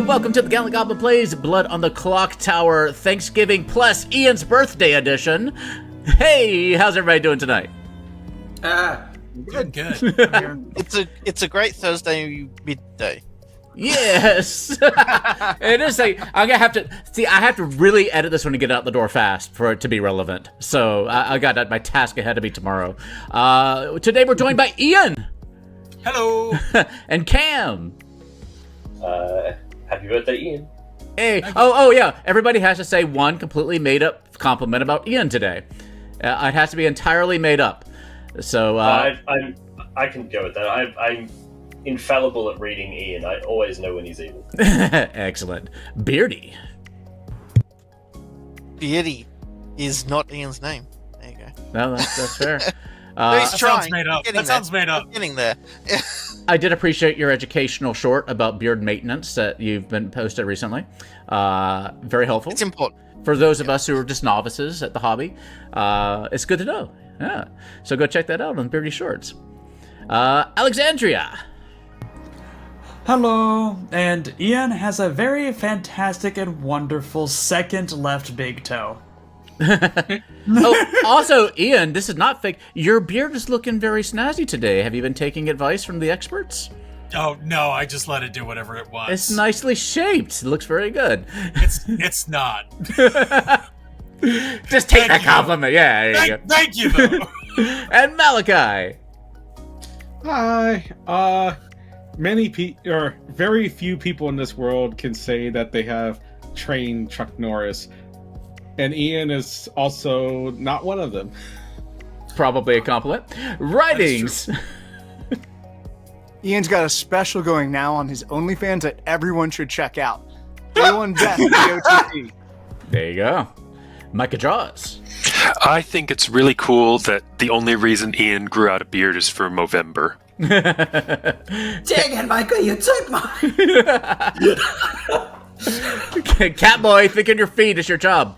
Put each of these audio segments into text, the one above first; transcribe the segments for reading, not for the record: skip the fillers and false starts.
Welcome to the Gallant Goblin Plays Blood on the Clocktower Thanksgiving plus Ian's birthday edition. Hey, how's everybody doing tonight? Good. It's a great Thursday midday. Yes, it is. I'm gonna have to see. I have to really edit this one to get out the door fast for it to be relevant. So I got that my task ahead of me tomorrow. Today we're joined by Ian. Hello. And Cam. Happy birthday, Ian. Hey. Oh yeah. Everybody has to say one completely made up compliment about Ian today. It has to be entirely made up. So I can go with that. I'm infallible at reading Ian. I always know when he's evil. Excellent. Beardy. Beardy is not Ian's name. There you go. No, that's fair. He's trying. Sounds made up. Getting there. I did appreciate your educational short about beard maintenance that you've been posted recently. Very helpful. It's important. For those of us who are just novices at the hobby, it's good to know. Yeah. So go check that out on Beardy Shorts. Alexandria. Hello, and Ian has a very fantastic and wonderful second left big toe. Oh, also, Ian, this is not fake. Your beard is looking very snazzy today. Have you been taking advice from the experts? Oh no, I just let it do whatever it wants. It's nicely shaped. It looks very good. It's not. Just take that compliment. Yeah, there you go. Thank you though. And Malachi. Hi. Very few people in this world can say that they have trained Chuck Norris, and Ian is also not one of them. Probably a compliment. Writings. Ian's got a special going now on his OnlyFans that everyone should check out. Day One Death, DOTP. There you go. Micah Draws. I think it's really cool that the only reason Ian grew out a beard is for Movember. Dang it, Micah, you took mine! Catboy, think on your feet. It's your job.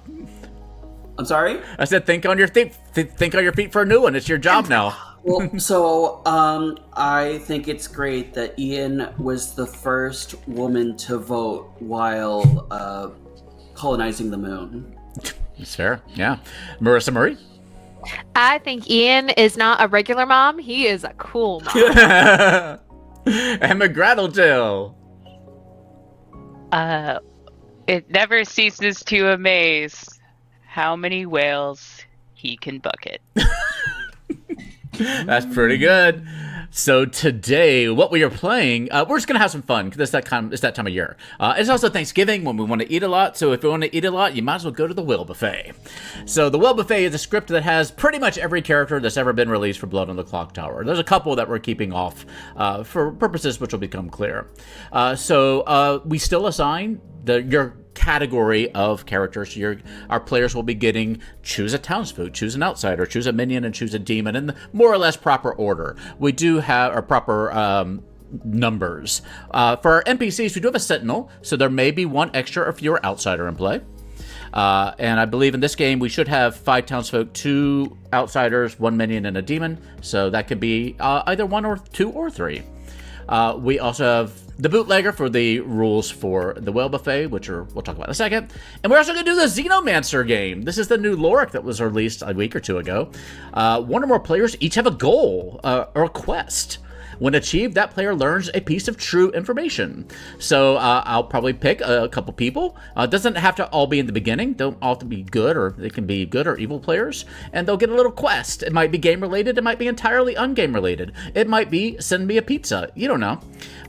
I'm sorry? I said think on your feet. Think on your feet for a new one. It's your job now. Well, so, I think it's great that Ian was the first woman to vote while, colonizing the moon. It's fair, yeah. Marissa Murray? I think Ian is not a regular mom. He is a cool mom. And McGraddletail. It never ceases to amaze how many whales he can bucket. That's pretty good. So today, what we are playing, we're just going to have some fun, because it's that time of year. It's also Thanksgiving, when we want to eat a lot, so if you want to eat a lot, you might as well go to the Whale Buffet. So the Whale Buffet is a script that has pretty much every character that's ever been released for Blood on the Clocktower. There's a couple that we're keeping off for purposes which will become clear. So we still assign your category of characters. Our players will be getting choose a townsfolk, choose an outsider, choose a minion, and choose a demon in the more or less proper order. We do have our proper numbers. For our NPCs, we do have a sentinel, so there may be one extra or fewer outsider in play. And I believe in this game we should have 5 townsfolk, 2 outsiders, 1 minion, and a demon. So that could be either 1 or 2 or 3. We also have the bootlegger for the rules for the Whale Buffet, which we'll talk about in a second. And we're also going to do the Zenomancer game. This is the new Lorik that was released a week or two ago. 1 or more players each have a goal or a quest. When achieved, that player learns a piece of true information. So I'll probably pick a couple people. It doesn't have to all be in the beginning. Don't all have to be good, or they can be good or evil players. And they'll get a little quest. It might be game related. It might be entirely ungame related. It might be send me a pizza. You don't know.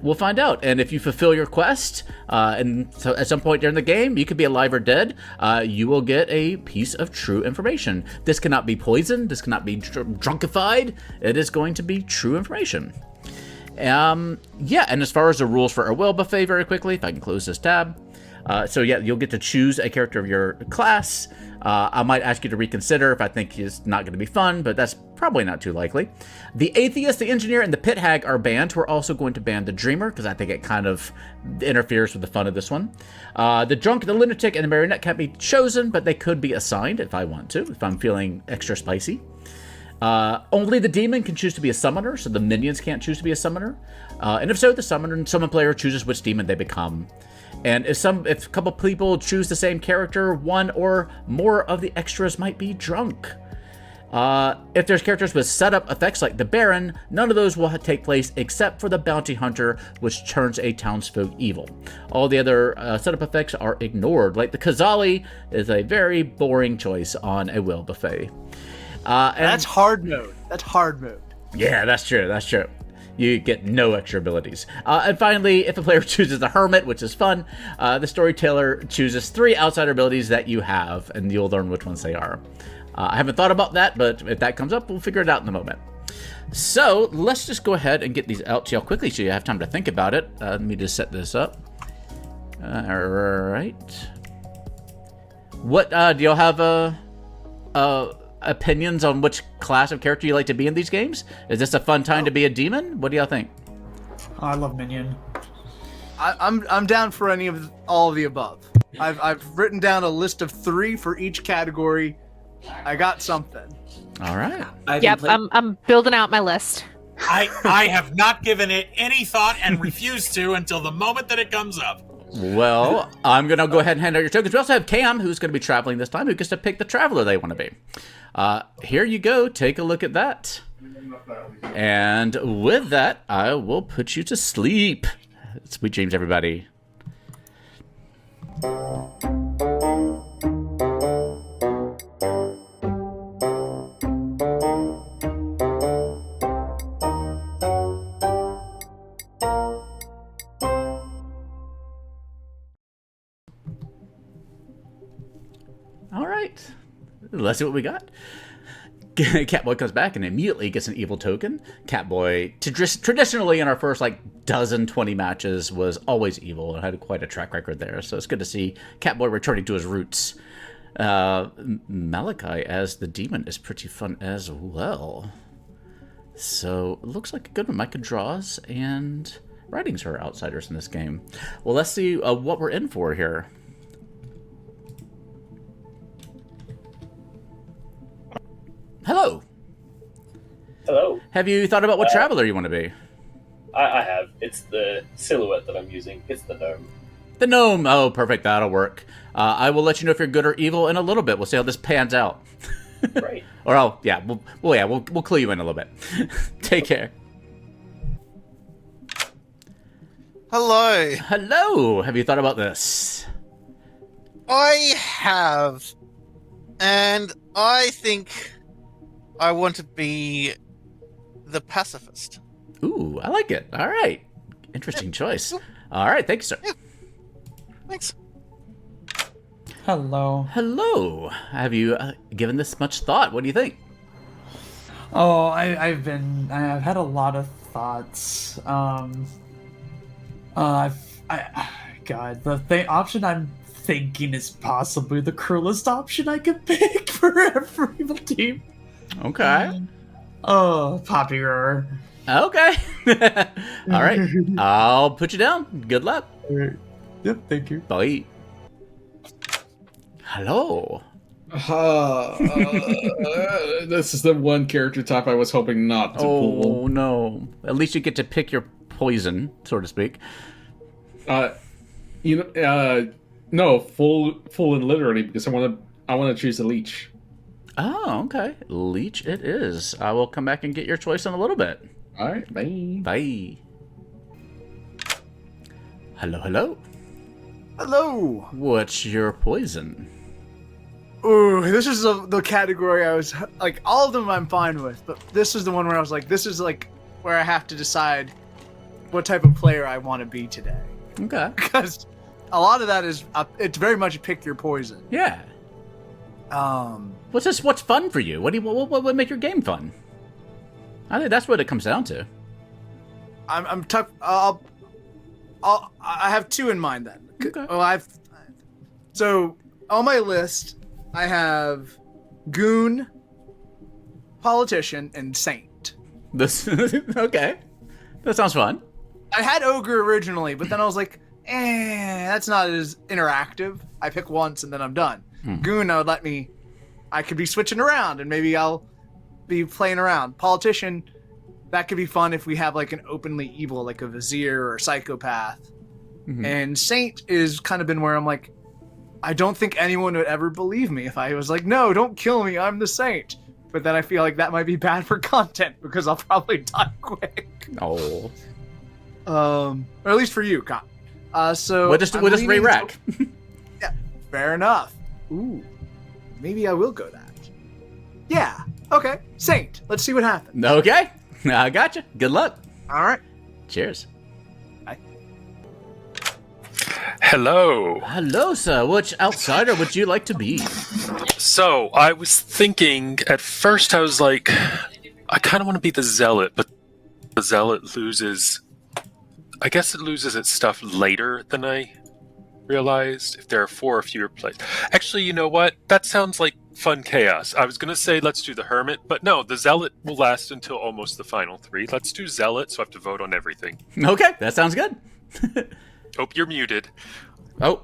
We'll find out. And if you fulfill your quest, and so at some point during the game, you could be alive or dead, you will get a piece of true information. This cannot be poisoned. This cannot be drunkified. It is going to be true information. Yeah, and as far as the rules for our Whale Buffet, very quickly, if I can close this tab. So yeah, you'll get to choose a character of your class. I might ask you to reconsider if I think it's not going to be fun, but that's probably not too likely. The Atheist, the Engineer, and the Pit Hag are banned. We're also going to ban the Dreamer, because I think it kind of interferes with the fun of this one. The Drunk, the Lunatic, and the Marionette can't be chosen, but they could be assigned if I want to, if I'm feeling extra spicy. Only the demon can choose to be a summoner, so the minions can't choose to be a summoner. And if so, the summon player chooses which demon they become. And if a couple people choose the same character, one or more of the extras might be drunk. If there's characters with setup effects like the Baron, none of those will take place except for the Bounty Hunter, which turns a townsfolk evil. All the other setup effects are ignored, like the Kazali is a very boring choice on a whale buffet. And that's hard mode. That's hard mode. Yeah, that's true. That's true. You get no extra abilities. And finally, if a player chooses the Hermit, which is fun, the Storyteller chooses 3 outsider abilities that you have, and you'll learn which ones they are. I haven't thought about that, but if that comes up, we'll figure it out in a moment. So let's just go ahead and get these out to y'all quickly so you have time to think about it. Let me just set this up. All right. What do y'all have opinions on which class of character you like to be in these games? Is this a fun time to be a demon? What do y'all think? Oh, I love Minion. I'm down for all of the above. I've written down a list of 3 for each category. I got something. All right. Yep, I'm building out my list. I have not given it any thought and refuse to until the moment that it comes up. Well, I'm going to go ahead and hand out your tokens. We also have Cam, who's going to be traveling this time, who gets to pick the traveler they want to be. Here you go. Take a look at that. And with that, I will put you to sleep. Sweet dreams, everybody. All right, let's see what we got. Catboy comes back and immediately gets an evil token. Catboy, traditionally in our first 20 matches, was always evil and had quite a track record there. So it's good to see Catboy returning to his roots. Malachi as the demon is pretty fun as well. So it looks like a good one. Micah draws and writings are outsiders in this game. Well, let's see what we're in for here. Hello. Hello. Have you thought about what traveler you want to be? I have. It's the silhouette that I'm using. It's the gnome. The gnome. Oh, perfect. That'll work. I will let you know if you're good or evil in a little bit. We'll see how this pans out. Right. Or we'll clue you in a little bit. Take care. Hello. Hello. Have you thought about this? I have. And I think I want to be the pacifist. Ooh, I like it. All right. Interesting choice. All right. Thank you, sir. Yeah. Thanks. Hello. Hello. Have you given this much thought? What do you think? Oh, I've had a lot of thoughts. God, the option I'm thinking is possibly the cruelest option I could pick for every evil team. Okay. Oh, Poppy Roar. Okay. All right. I'll put you down. Good luck. All right. Yep, thank you. Bye. Hello. This is the one character type I was hoping not to pull. Oh, no. At least you get to pick your poison, so to speak. No, full and literally, because I want to choose the leech. Oh, okay. Leech it is. I will come back and get your choice in a little bit. All right, bye. Bye. Hello, hello. Hello. What's your poison? Ooh, this is the category I was like, all of them I'm fine with, but this is the one where I was like, this is like where I have to decide what type of player I want to be today. Okay. Because a lot of that is, it's very much pick your poison. Yeah. What's fun for you? What would make your game fun? I think that's what it comes down to. I have 2 in mind then. Okay. Well, so on my list I have goon, politician, and saint. This okay. That sounds fun. I had ogre originally, but then I was like, that's not as interactive. I pick once and then I'm done. Goon, I could be switching around and maybe I'll be playing around. Politician, that could be fun if we have like an openly evil, like a vizier or psychopath. And Saint is kind of been where I'm like, I don't think anyone would ever believe me if I was like, no, don't kill me, I'm the Saint. But then I feel like that might be bad for content because I'll probably die quick. Oh. Or at least for you, Con. So We'll just re-rack. Yeah, fair enough. Ooh, maybe I will go that. Yeah. Okay, Saint. Let's see what happens. Okay, I gotcha. Good luck. All right. Cheers. Bye. Hello. Hello, sir. Which outsider would you like to be? So, I was thinking, at first I was like, I kind of want to be the Zealot, but the Zealot loses... I guess it loses its stuff later than I realized, if there are 4 or fewer plays. Actually, you know what? That sounds like fun chaos. I was going to say let's do the Hermit, but no, the Zealot will last until almost the final 3. Let's do Zealot, so I have to vote on everything. Okay, that sounds good. Oh, you're muted. Oh.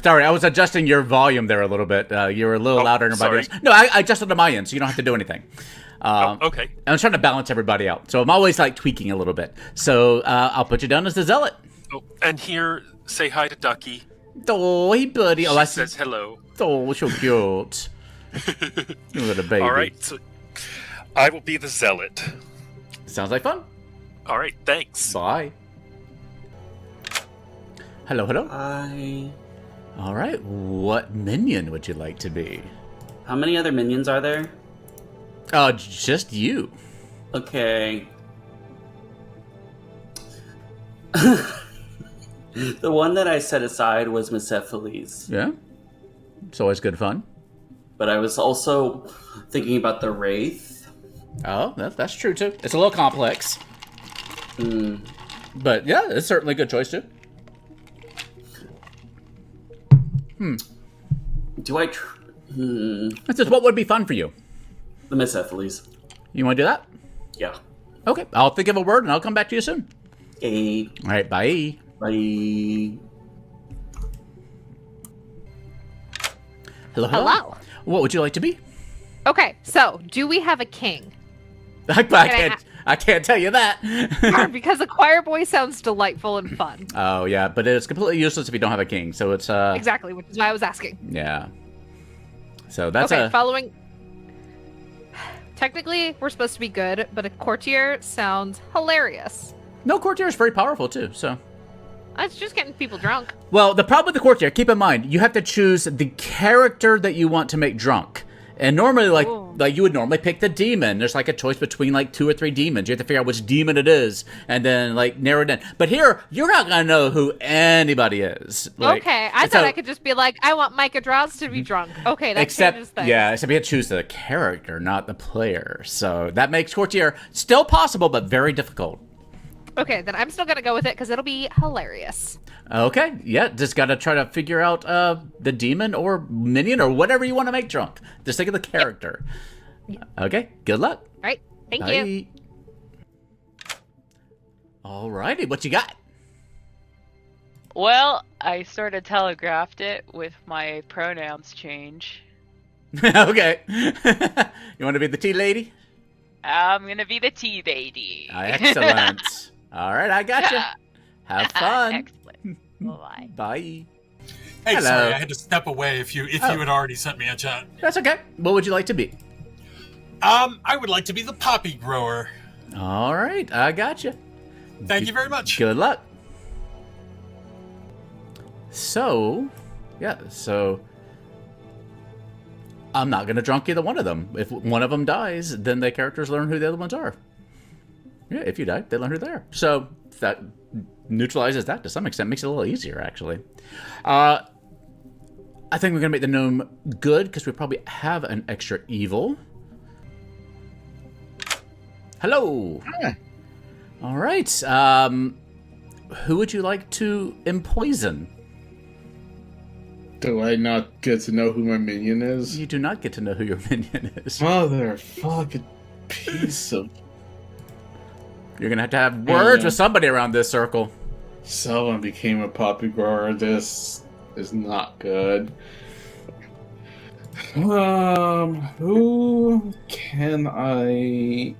Sorry, I was adjusting your volume there a little bit. You were a little louder than everybody else. No, I adjusted to my end, so you don't have to do anything. Okay. I'm trying to balance everybody out, so I'm always like tweaking a little bit. So I'll put you down as the Zealot. Oh, and here, say hi to Ducky. Oh, hey, buddy. She says hello. Oh, so cute. Little baby. All right, so I will be the Zealot. Sounds like fun. All right, thanks. Bye. Hello, hello. Hi. All right, what minion would you like to be? How many other minions are there? Just you. Okay. The one that I set aside was Mephiles. Yeah. It's always good fun. But I was also thinking about the Wraith. Oh, that's true too. It's a little complex. Mm. But yeah, it's certainly a good choice too. Do I... This is what would be fun for you. The Mephiles. You want to do that? Yeah. Okay, I'll think of a word and I'll come back to you soon. A. All right, bye. Bye. Hello, hello. Hello. What would you like to be? Okay, so do we have a king? I can't tell you that. Because a choir boy sounds delightful and fun. Oh yeah, but it's completely useless if you don't have a king. So it's Exactly, which is why I was asking. Yeah. So that's okay. Following. Technically, we're supposed to be good, but a courtier sounds hilarious. No, courtier is very powerful too. So. It's just getting people drunk. Well, the problem with the courtier, keep in mind, you have to choose the character that you want to make drunk. And normally, like you would normally pick the demon. There's like a choice between like 2 or 3 demons. You have to figure out which demon it is, and then like narrow it in. But here, you're not gonna know who anybody is. Like, okay, I thought I could just be like, I want Micah Draws to be drunk. Okay, that changes things. Yeah, except you have to choose the character, not the player. So that makes courtier still possible, but very difficult. Okay, then I'm still gonna go with it because it'll be hilarious. Okay, yeah, just gotta try to figure out the demon or minion or whatever you want to make drunk. Just think of the character. Yep. Okay, good luck. All right, thank Bye. you. Alrighty, what you got? Well, I sort of telegraphed it with my pronouns change. Okay. You want to be the tea lady? I'm gonna be the tea lady. Excellent. All right, I got you. Have fun. Excellent. Bye. Bye. Hey, Hello. sorry, I had to step away if you had already sent me a chat. That's okay. What would you like to be? I would like to be the poppy grower. All right, I got you. Thank you very much. Good luck. So, yeah, I'm not going to drunk either one of them. If one of them dies, then the characters learn who the other ones are. Yeah, if you die, they learn who they are. So that neutralizes that to some extent. Makes it a little easier, actually. I think we're going to make the gnome good because we probably have an extra evil. Hello. Hi. All right. Who would you like to empoison? Do I not get to know who my minion is? You do not get to know who your minion is. Motherfucking piece of... You're going to have words with somebody around this circle. Someone became a poppy grower. This is not good. Who can I...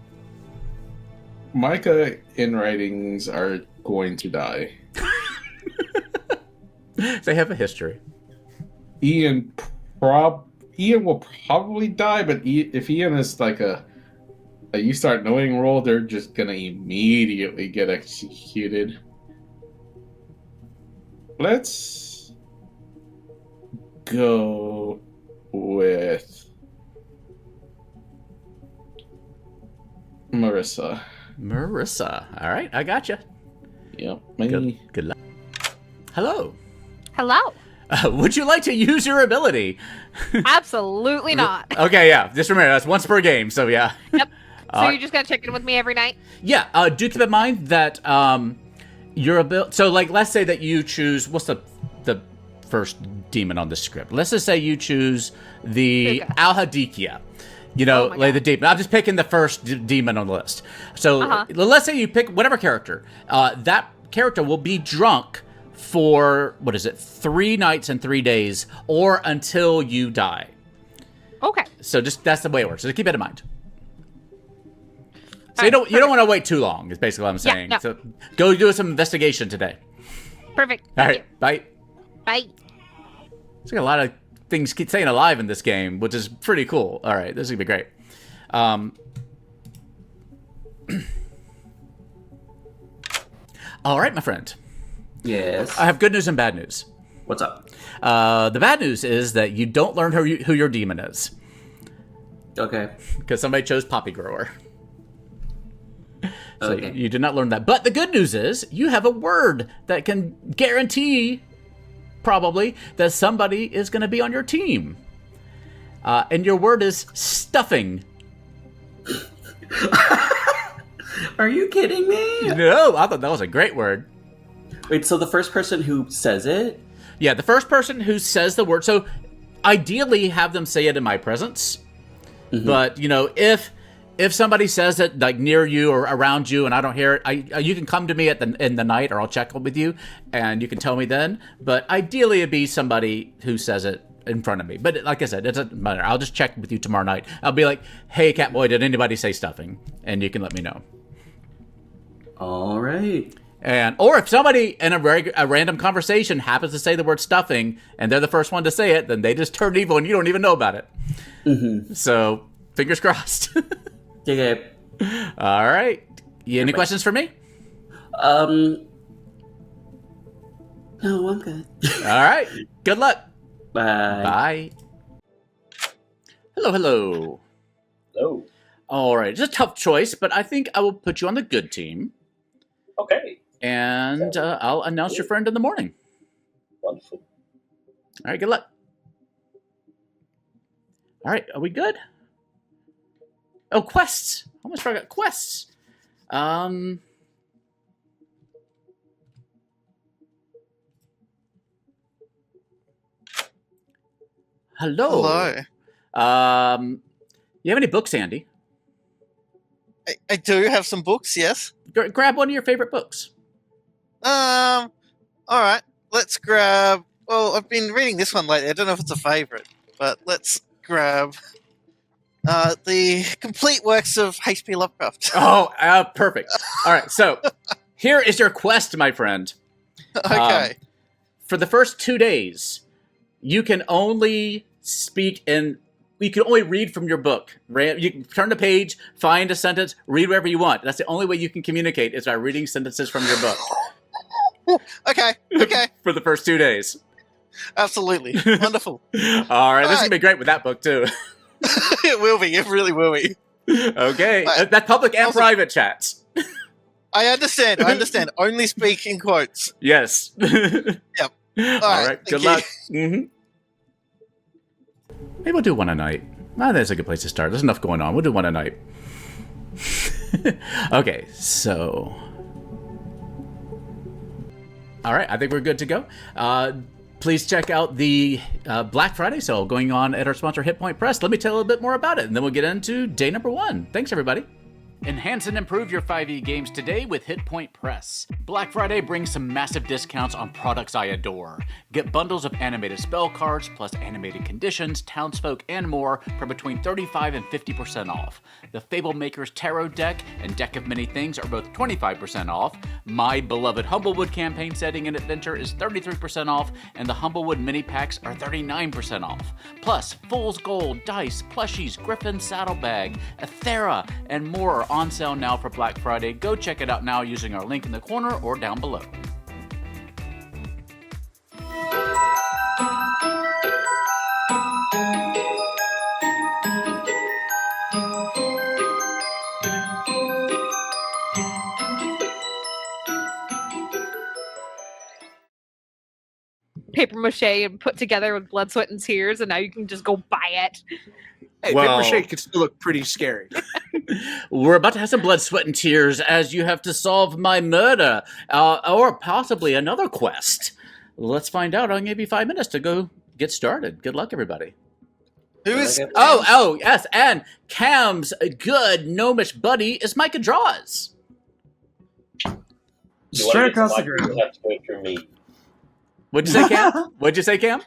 Micah in writings are going to die. They have a history. Ian will probably die, but if Ian is like a you start knowing roll, they're just gonna immediately get executed. Let's go with Marissa. All right, I gotcha. Yep. Good luck. Hello. Hello. Would you like to use your ability? Absolutely not. Okay, yeah. Just remember, that's once per game, so yeah. Yep. So you're just gonna check in with me every night? Yeah. Do keep in mind that your ability. So, like, let's say that you choose what's the first demon on the script. Let's just say you choose the Al-Hadikia. You know, like the demon. I'm just picking the first demon on the list. So let's say you pick whatever character. That character will be drunk for 3 nights and 3 days, or until you die. Okay. So that's the way it works. So keep it in mind. So you don't want to wait too long. Is basically what I'm saying. No. So go do some investigation today. Perfect. All right. Bye. Bye. There's like a lot of things keep staying alive in this game, which is pretty cool. All right, this is gonna be great. All right, my friend. Yes. I have good news and bad news. What's up? The bad news is that you don't learn who your demon is. Okay. Because somebody chose Poppy Grower. So Okay. you did not learn that. But the good news is you have a word that can guarantee, probably, that somebody is going to be on your team. And your word is stuffing. Are you kidding me? No, I thought that was a great word. Wait, so the first person who says it? Yeah, the first person who says the word. So ideally have them say it in my presence. Mm-hmm. But, you know, if somebody says it like near you or around you and I don't hear it, you can come to me in the night, or I'll check with you and you can tell me then. But ideally it'd be somebody who says it in front of me. But like I said, it doesn't matter. I'll just check with you tomorrow night. I'll be like, hey, Catboy, did anybody say stuffing? And you can let me know. All right. Or if somebody in a random conversation happens to say the word stuffing and they're the first one to say it, then they just turn evil and you don't even know about it. Mm-hmm. So fingers crossed. Okay. All right. Any questions for me? No, I'm good. All right. Good luck. Bye. Bye. Hello. Hello. All right. It's a tough choice, but I think I will put you on the good team. Okay. And I'll announce your friend in the morning. Wonderful. All right. Good luck. All right. Are we good? Oh, quests. I almost forgot quests. Hello. Hello. You have any books, Andy? I do have some books, yes. Grab one of your favorite books. All right. Let's grab. Well, I've been reading this one lately. I don't know if it's a favorite, but let's grab the complete works of H.P. Lovecraft. Oh, perfect. All right. So here is your quest, my friend. Okay. For the first 2 days, you can only you can only read from your book. You can turn the page, find a sentence, read wherever you want. That's the only way you can communicate is by reading sentences from your book. Okay. For the first 2 days. Absolutely. Wonderful. All right. This is going to be great with that book, too. It will be. It really will be. Okay. That's public and private chats. I understand. Only speak in quotes. Yes. Yep. All right. Good luck. Mm-hmm. Maybe we'll do one a night. That's a good place to start. There's enough going on. We'll do one a night. Okay, so... All right, I think we're good to go. Please check out the Black Friday sale going on at our sponsor, Hit Point Press. Let me tell you a little bit more about it, and then we'll get into day number 1. Thanks, everybody. Enhance and improve your 5e games today with Hit Point Press. Black Friday brings some massive discounts on products I adore. Get bundles of animated spell cards, plus animated conditions, townsfolk, and more for between 35 and 50% off. The Fable Maker's Tarot deck and Deck of Many Things are both 25% off. My beloved Humblewood campaign setting and adventure is 33% off, and the Humblewood mini packs are 39% off. Plus, Fool's Gold, dice, plushies, Griffon, Saddlebag, Ethera, and more are on sale now for Black Friday. Go check it out now using our link in the corner or down below. Paper mache and put together with blood, sweat, and tears, and now you can just go buy it. Hey, Well- paper mache can still look pretty scary. We're about to have some blood, sweat, and tears as you have to solve my murder, or possibly another quest. Let's find out. I'll give you 5 minutes to go get started. Good luck, everybody. Who is? Oh, yes, and Cam's good gnomish buddy is Micah Draws. You want Straight to get to across the Mike, ground. you'll have to go through me. What'd you say, Cam? What'd you say, Cam?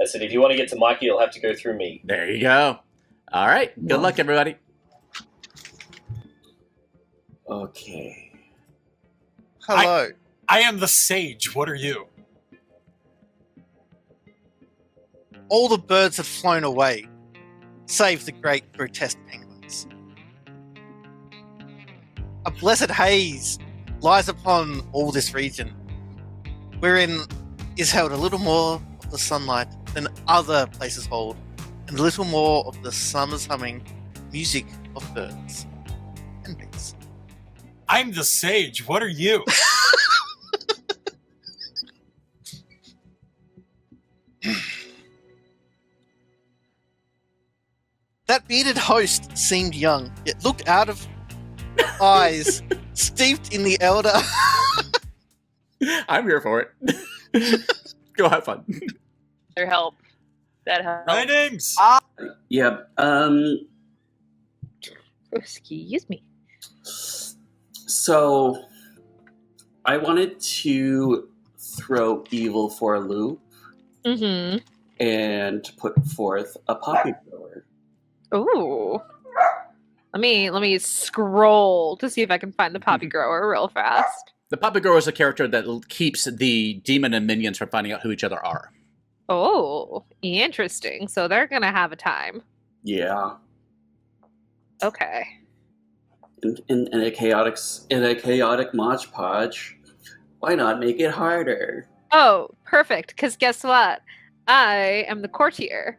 I said, if you want to get to Mikey, you'll have to go through me. There you go. All right. Good luck, everybody. Okay. Hello. I am the sage. What are you? All the birds have flown away, save the great grotesque penguins. A blessed haze lies upon all this region, wherein is held a little more of the sunlight than other places hold, and a little more of the summer's humming music of birds and bees. I'm the sage. What are you? That bearded host seemed young, yet looked out of eyes steeped in the elder. I'm here for it. Go have fun. Their help. That helps. Tidings. Yep. Excuse me. So I wanted to throw evil for a loop Mm-hmm. and put forth a poppy grower. Ooh. Let me scroll to see if I can find the poppy grower real fast. The Poppy Grower is a character that keeps the demon and minions from finding out who each other are. Oh, interesting. So they're gonna have a time. Yeah. Okay. In a chaotic Mod Podge, why not make it harder? Oh, perfect. Because guess what? I am the courtier.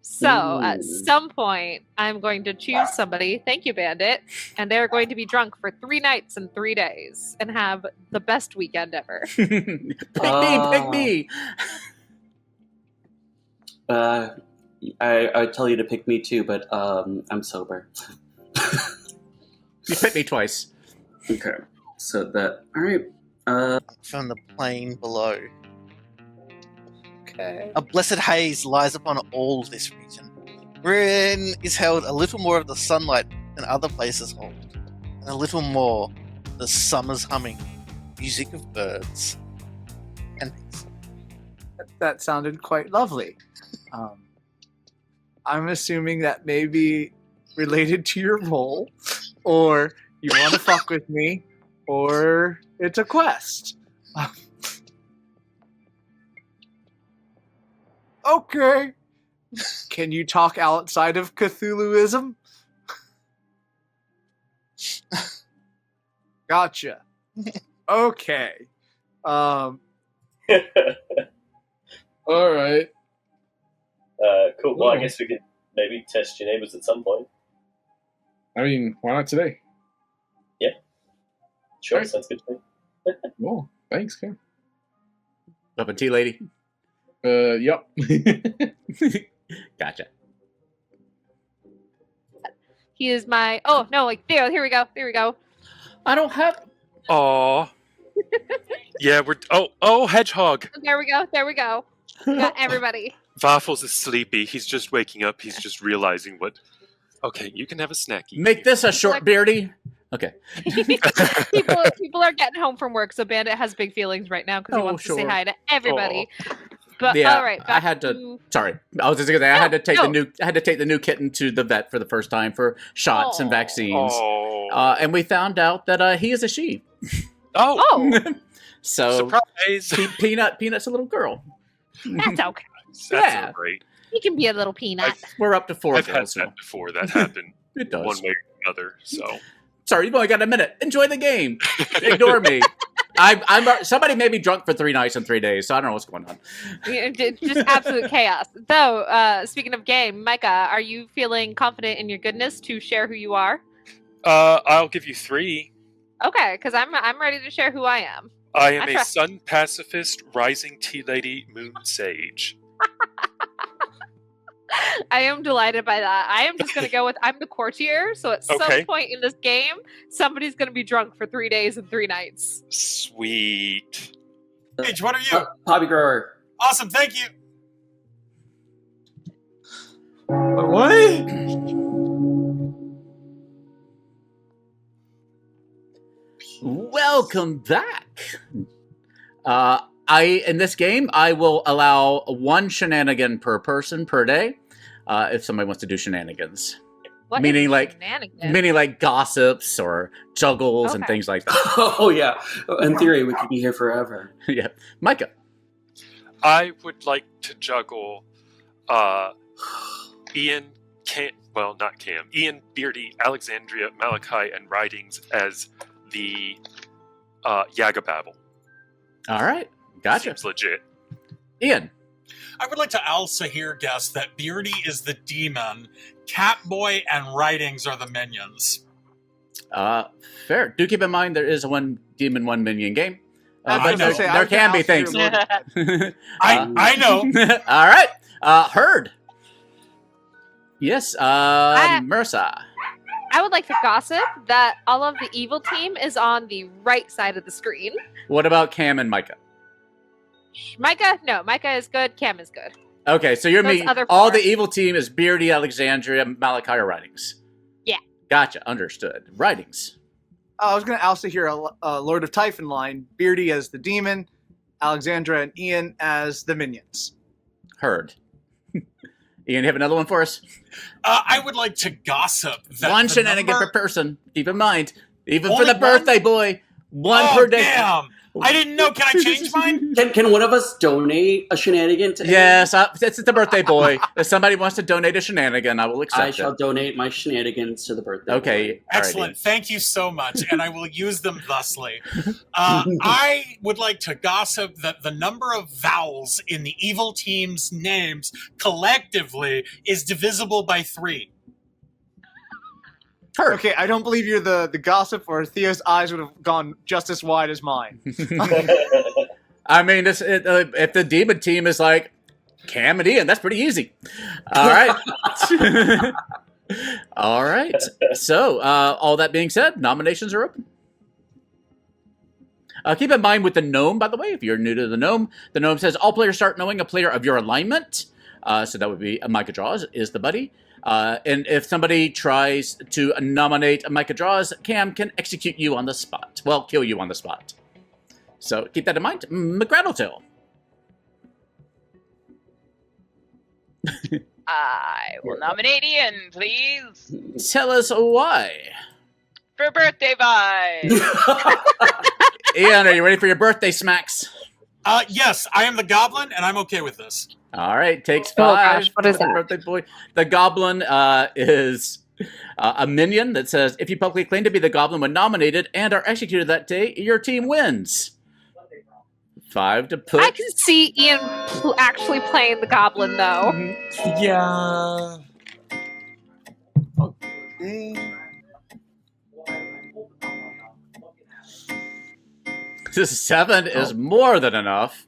So at Ooh. some point, I'm going to choose somebody. Thank you, Bandit. And they're going to be drunk for 3 nights and 3 days and have the best weekend ever. Pick me. I'd tell you to pick me too, but I'm sober. You picked me twice. Okay. So that all right. From the plain below. Okay. A blessed haze lies upon all this region, wherein is held a little more of the sunlight than other places hold, and a little more the summer's humming music of birds and bees. That sounded quite lovely. I'm assuming that may be related to your role, or you want to fuck with me, or it's a quest. Okay. Can you talk outside of Cthulhuism? Gotcha. Okay. All right. Cool. Well, I guess we could maybe test your neighbors at some point. I mean, why not today? Sure, Right. sounds good to me. Cool. Thanks, Cam. Up and tea, lady. Yep. Gotcha. He is my. Oh no! Like there. Here we go. There we go. I don't have. Aw. Yeah, we're. Oh, hedgehog. There we go. There we go. We got everybody. Waffles is sleepy. He's just waking up. He's just realizing what Okay, you can have a snacky. Make this a short beardy. Okay. people are getting home from work, so Bandit has big feelings right now because he wants to say hi to everybody. But Yeah, all right, I had to. Sorry, I was just gonna say I had to take the new kitten to the vet for the first time for shots and vaccines. And we found out that he is a she. Oh. So surprise! Peanut's a little girl. That's okay. That's great. You can be a little peanut. We're up to 4 I've had girls. that before. That happened. It does. One way or another. So sorry, you've only got a minute. Enjoy the game. Ignore me. I'm somebody may be drunk for 3 nights and 3 days, so I don't know what's going on. Just absolute chaos. Though, speaking of game, Micah, are you feeling confident in your goodness to share who you are? I'll give you 3. Okay, because I'm ready to share who I am. I am a sun pacifist, rising tea lady, moon sage. I am delighted by that. I am just going to go with I'm the courtier, so at some point in this game, somebody's going to be drunk for 3 days and 3 nights. Sweet. Paige, what are you? Hobby grower. Awesome, thank you. What? Welcome back. In this game, I will allow 1 shenanigan per person per day. If somebody wants to do shenanigans, meaning like gossips or juggles and things like that. Oh yeah, in theory we could be here forever. Yeah, Micah. I would like to juggle Ian, not Cam, Ian, Beardy, Alexandria, Malachi, and Writings as the Yagababble. All right, gotcha. Seems legit. Ian. I would like to also here guess that Beardy is the demon, Catboy and Writings are the minions. Fair. Do keep in mind there is a 1 demon, 1 minion game. But there can be things. I know. All right. Heard. Yes, Mersa. I would like to gossip that all of the evil team is on the right side of the screen. What about Cam and Micah? Micah? No, Micah is good. Cam is good. Okay, so you're me. All the evil team is Beardy, Alexandria, Malachi, or Writings. Yeah. Gotcha. Understood. Writings. I was going to also hear a Lord of Typhon line. Beardy as the demon, Alexandra and Ian as the minions. Heard. Ian, you have another one for us? I would like to gossip that 1 shenanigan per person. Keep in mind. Even Only for the birthday boy. 1 per day. Damn. I didn't know. Can I change mine? Can one of us donate a shenanigan to him? Yes, it's the birthday boy. If somebody wants to donate a shenanigan, I will accept it. I shall donate my shenanigans to the birthday boy. Excellent. Alrighty. Thank you so much, and I will use them thusly. I would like to gossip that the number of vowels in the evil team's names collectively is divisible by 3. Okay, I don't believe you're the gossip, or Theo's eyes would have gone just as wide as mine. I mean, if the demon team is like Cam and Ian, that's pretty easy. All right. All right. So, all that being said, nominations are open. Keep in mind with the gnome, by the way, if you're new to the gnome says all players start knowing a player of your alignment. So that would be Micah Draws is the buddy. And if somebody tries to nominate Micah Draws, Cam can execute you on the spot. Well, kill you on the spot. So keep that in mind. McGraddletail. I will nominate Ian, please. Tell us why. For birthday vibes. Ian, are you ready for your birthday smacks? Yes, I am the goblin, and I'm okay with this. All right, takes 5. Gosh, what is that? Birthday boy. The goblin is a minion that says, if you publicly claim to be the goblin when nominated and are executed that day, your team wins. 5 to put. I can see Ian actually playing the goblin, though. Yeah. This 7 is more than enough.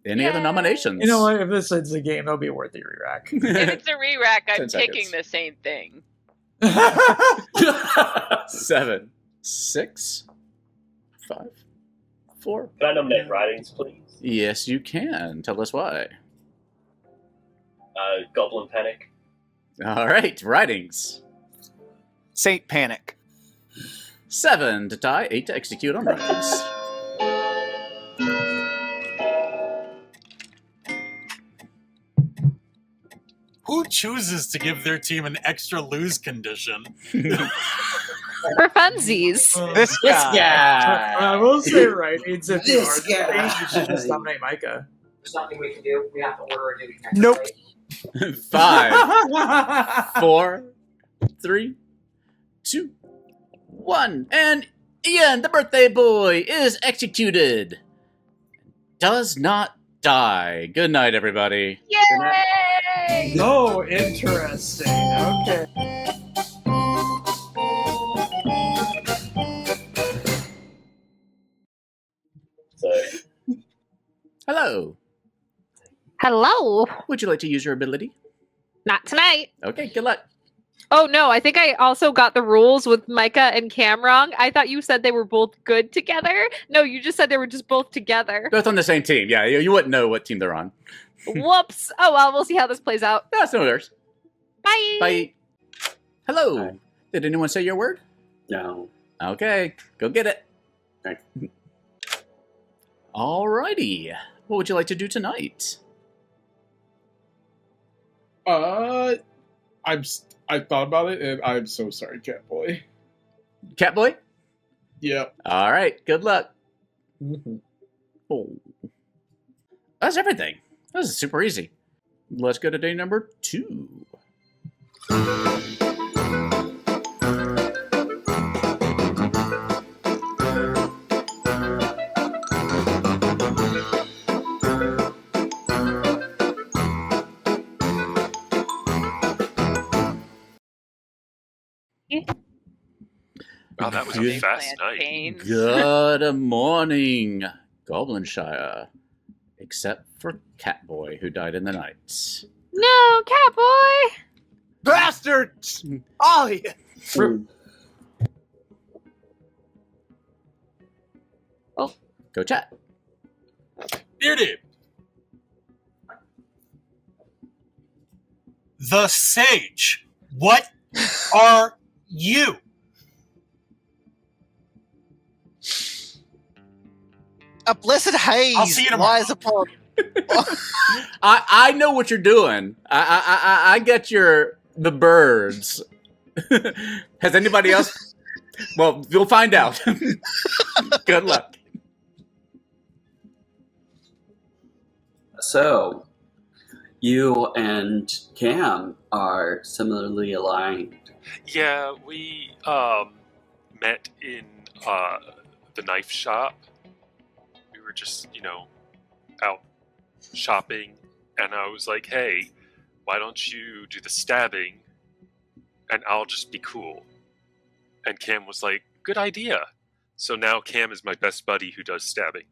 Any other nominations? You know what? If this is a game, it'll be worth the re-rack. If it's a re-rack, I'm 10 picking seconds. the same thing. 7, 6, 5, 4. Can I nominate Writings, please? Yes, you can. Tell us why. Goblin Panic. All right, writings. Saint Panic. 7 to tie, 8 to execute on writings. Who chooses to give their team an extra lose condition? For funsies. This This guy. guy. I will say writings if you This are the guy. you should just nominate Micah. There's nothing we can do. We have to order a new next Nope. plate. 5, 4, 3, 2, 1. And Ian, the birthday boy, is executed. Does not die. Good night, everybody. Yay! Oh, interesting. Okay. So, Hello. Hello. Would you like to use your ability? Not tonight. Okay, good luck. Oh no, I think I also got the rules with Micah and Cam wrong. I thought you said they were both good together. No, you just said they were just both together. Both on the same team. Yeah, you wouldn't know what team they're on. Whoops. Oh well, we'll see how this plays out. That's no worries. Bye. Bye. Hello. Hi. Did anyone say your word? No. Okay, go get it. Okay. Alrighty. What would you like to do tonight? I thought about it, and I'm so sorry, Catboy. Catboy? Yep. All right, good luck. Mm-hmm. Oh. That's everything. This is super easy. Let's go to day number 2. Wow, that was a Good- fast night. Plantains. Good morning, Goblinshire. Except for Catboy, who died in the night. No, Catboy. Bastards! All of you. Go chat. Bearded. The Sage. What are you? A blessed haze I'll see you tomorrow. lies upon. I know what you're doing. I get the birds. Has anybody else? Well, you'll find out. Good luck. So, you and Cam are similarly aligned. Yeah, we met in the knife shop. We were just, out shopping, and I was like, "Hey, why don't you do the stabbing, and I'll just be cool." And Cam was like, "Good idea." So now Cam is my best buddy who does stabbing.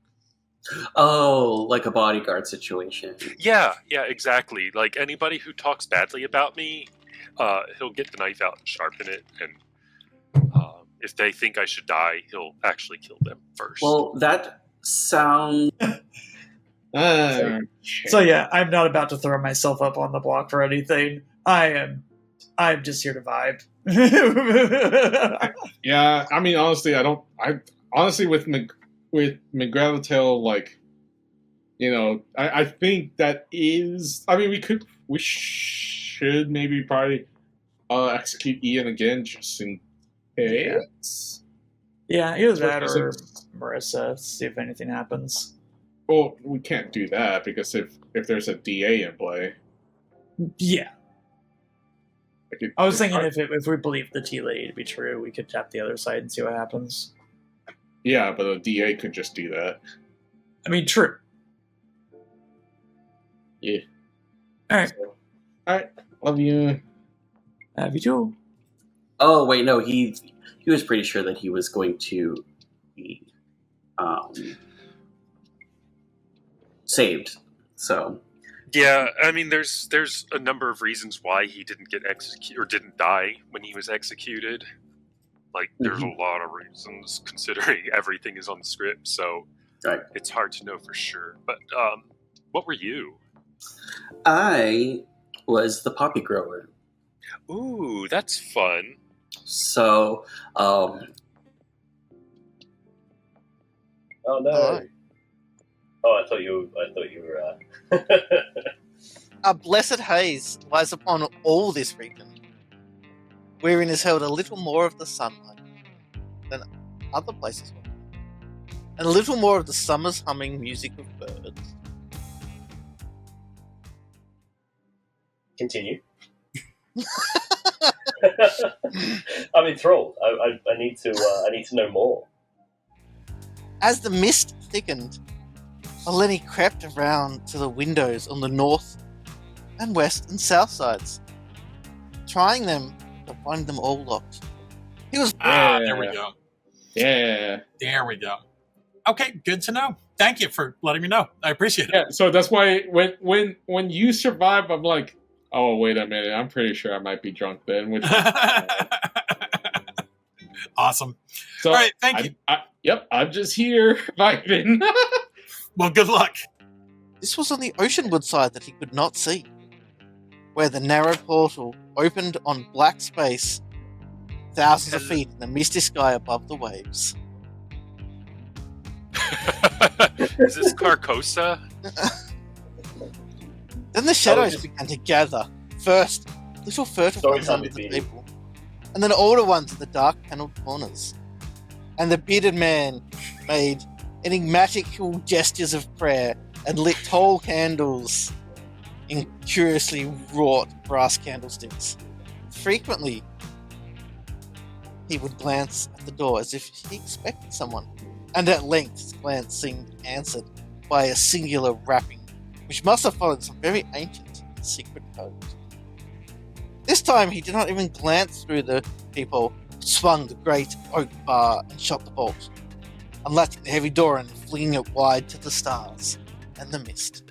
Oh, like a bodyguard situation. Yeah, exactly. Like anybody who talks badly about me, he'll get the knife out and sharpen it, and if they think I should die, he'll actually kill them first. Well, that sounds. So yeah, I'm not about to throw myself up on the block for anything. I'm just here to vibe. Yeah, I mean, honestly, honestly with McGravitail, like, I think that is. I mean, we should maybe probably execute Ian again just in case. Yeah, either that Is or it- Marissa. See if anything happens. Well, we can't do that because if there's a DA in play, Yeah, like I was thinking if we believe the tea lady to be true, we could tap the other side and see what happens. Yeah, but a DA could just do that. I mean, true. Yeah. All right. All right. Love you. Have you too. Oh wait, no, he was pretty sure that he was going to be saved. So yeah, I mean, there's a number of reasons why he didn't get executed or didn't die when he was executed. Like, there's a lot of reasons, considering everything is on the script, so right. It's hard to know for sure. But what were you? I was the poppy grower. Ooh, that's fun. So, Oh no! Hello. Oh, I thought you were. A blessed haze lies upon all this region, wherein is held a little more of the sunlight than other places, and a little more of the summer's humming music of birds. Continue. I'm enthralled. I need to know more. As the mist thickened, Lenny crept around to the windows on the north and west and south sides, trying them to find them all locked. He was There we go. Yeah. There we go. Okay, good to know. Thank you for letting me know. I appreciate it. Yeah, so that's why when you survive, I'm like, oh, wait a minute, I'm pretty sure I might be drunk then. Which Awesome. so All right, thank you. Yep, I'm just here vibing. Well, good luck. This was on the Oceanwood side that he could not see, where the narrow portal opened on black space, thousands of feet in the misty sky above the waves. Is this Carcosa? Then the shadows just- began to gather. First, little furtive Sorry, ones Tom, under it's the me. table, and then older ones in the dark panelled corners. And the bearded man made enigmatical gestures of prayer and lit tall candles in curiously wrought brass candlesticks. Frequently, he would glance at the door as if he expected someone, and at length his glance seemed answered by a singular rapping, which must have followed some very ancient and secret code. This time he did not even glance through the peephole, but swung the great oak bar and shut the bolt, unlatching the heavy door and flinging it wide to the stars and the mist.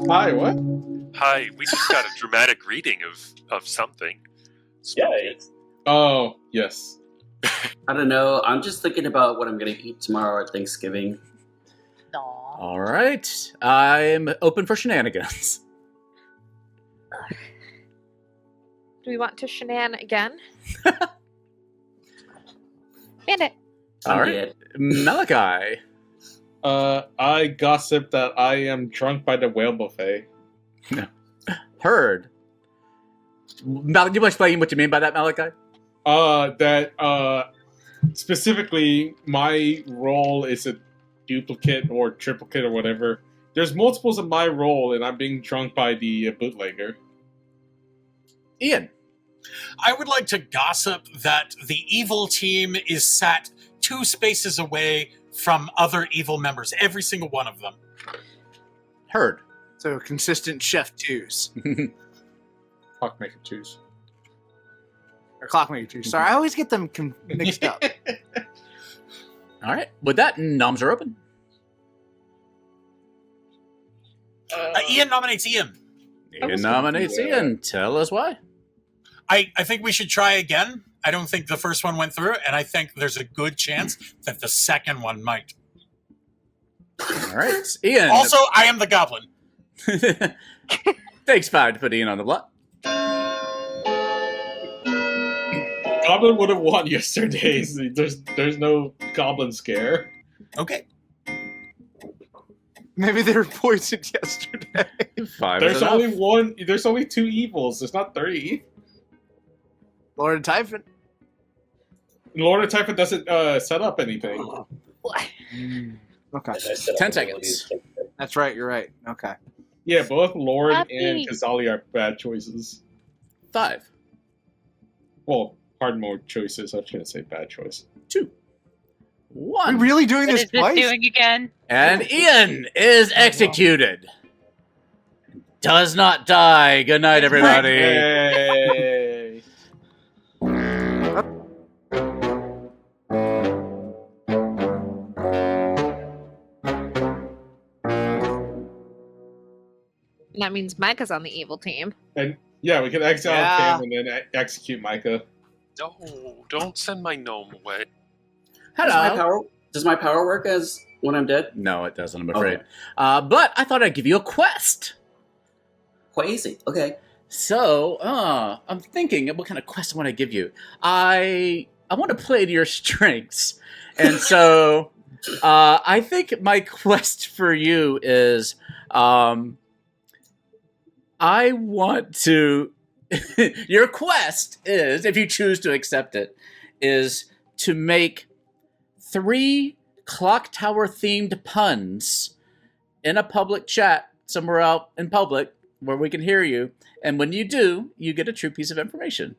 Hi, what? Hi, we just got a dramatic reading of something. Yeah, it's Oh, yes. I don't know. I'm just thinking about what I'm going to eat tomorrow at Thanksgiving. All right. I'm open for shenanigans. Do we want to shenan again? Bandit. All right. Dead. Malachi. I gossip that I am drunk by the whale buffet. Heard. Do you explain what you mean by that, Malachi? That specifically my role is a duplicate or triplicate or whatever. There's multiples of my role, and I'm being drunk by the bootlegger. Ian. I would like to gossip that the evil team is sat 2 spaces away from other evil members, every single one of them. Heard. So consistent chef twos. Clockmaker twos. Or clockmaker twos. Sorry, I always get them mixed up. All right. With that, noms are open. Ian nominates Ian. Ian nominates Ian. Tell us why. I think we should try again. I don't think the first one went through, and I think there's a good chance that the second one might. All right. Ian. Also, I am the goblin. Thanks, Five, to put Ian on the block. Goblin would have won yesterday. There's no goblin scare. Okay. Maybe they were poisoned yesterday. Five There's is enough. only one. There's only 2 evils. There's not 3. Lord of Typhon. Lord of Typhon doesn't set up anything. Okay. 10 seconds. That's right, you're right. Okay. Yeah, both Lord Happy. and Kazali are bad choices. 5, Well, hard mode choices. I shouldn't say bad choice. 2, Are 1. we really doing What this is this twice? doing again? And Ian is executed. Does not die. Good night, everybody. Yay! And that means Micah's on the evil team. And yeah, we can exile Yeah. Cam and then execute Micah. No, don't send my gnome away. Does my Hello. power Does my power work as when I'm dead? No, it doesn't, I'm afraid. Okay. But I thought I'd give you a quest. Crazy. Okay. So, I'm thinking what kind of quest I want to give you. I want to play to your strengths. And so, I think my quest for you is, I want to... your quest is, if you choose to accept it, is to make 3 Clocktower themed puns in a public chat somewhere out in public where we can hear you. And when you do, you get a true piece of information.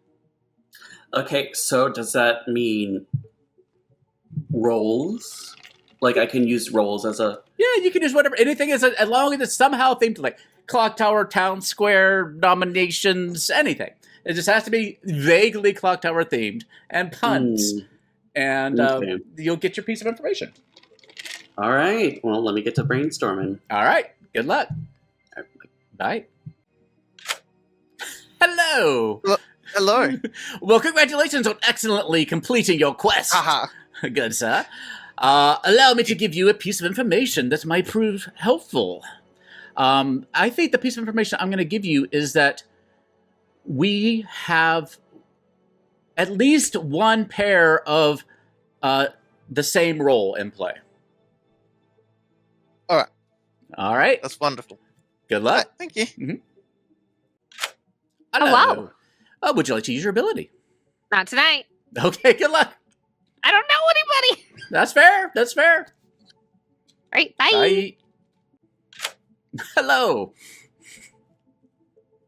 Okay, so does that mean rolls? Like I can use rolls as a... Yeah, you can use whatever. Anything is, as long as it's somehow themed, like Clocktower, Town Square, nominations, anything. It just has to be vaguely Clocktower themed and puns. And Okay. you'll get your piece of information. All right. Well, let me get to brainstorming. All right. Good luck. Bye. Hello. Hello. Well, congratulations on excellently completing your quest. Haha. Good, sir. Allow me to give you a piece of information that might prove helpful. I think the piece of information I'm going to give you is that we have at least one pair of the same role in play. All right. All right. That's wonderful. Good luck. Right, thank you. Hello. Would you like to use your ability? Not tonight. Okay, good luck. I don't know anybody. That's fair. That's fair. All right, bye. Bye. Hello.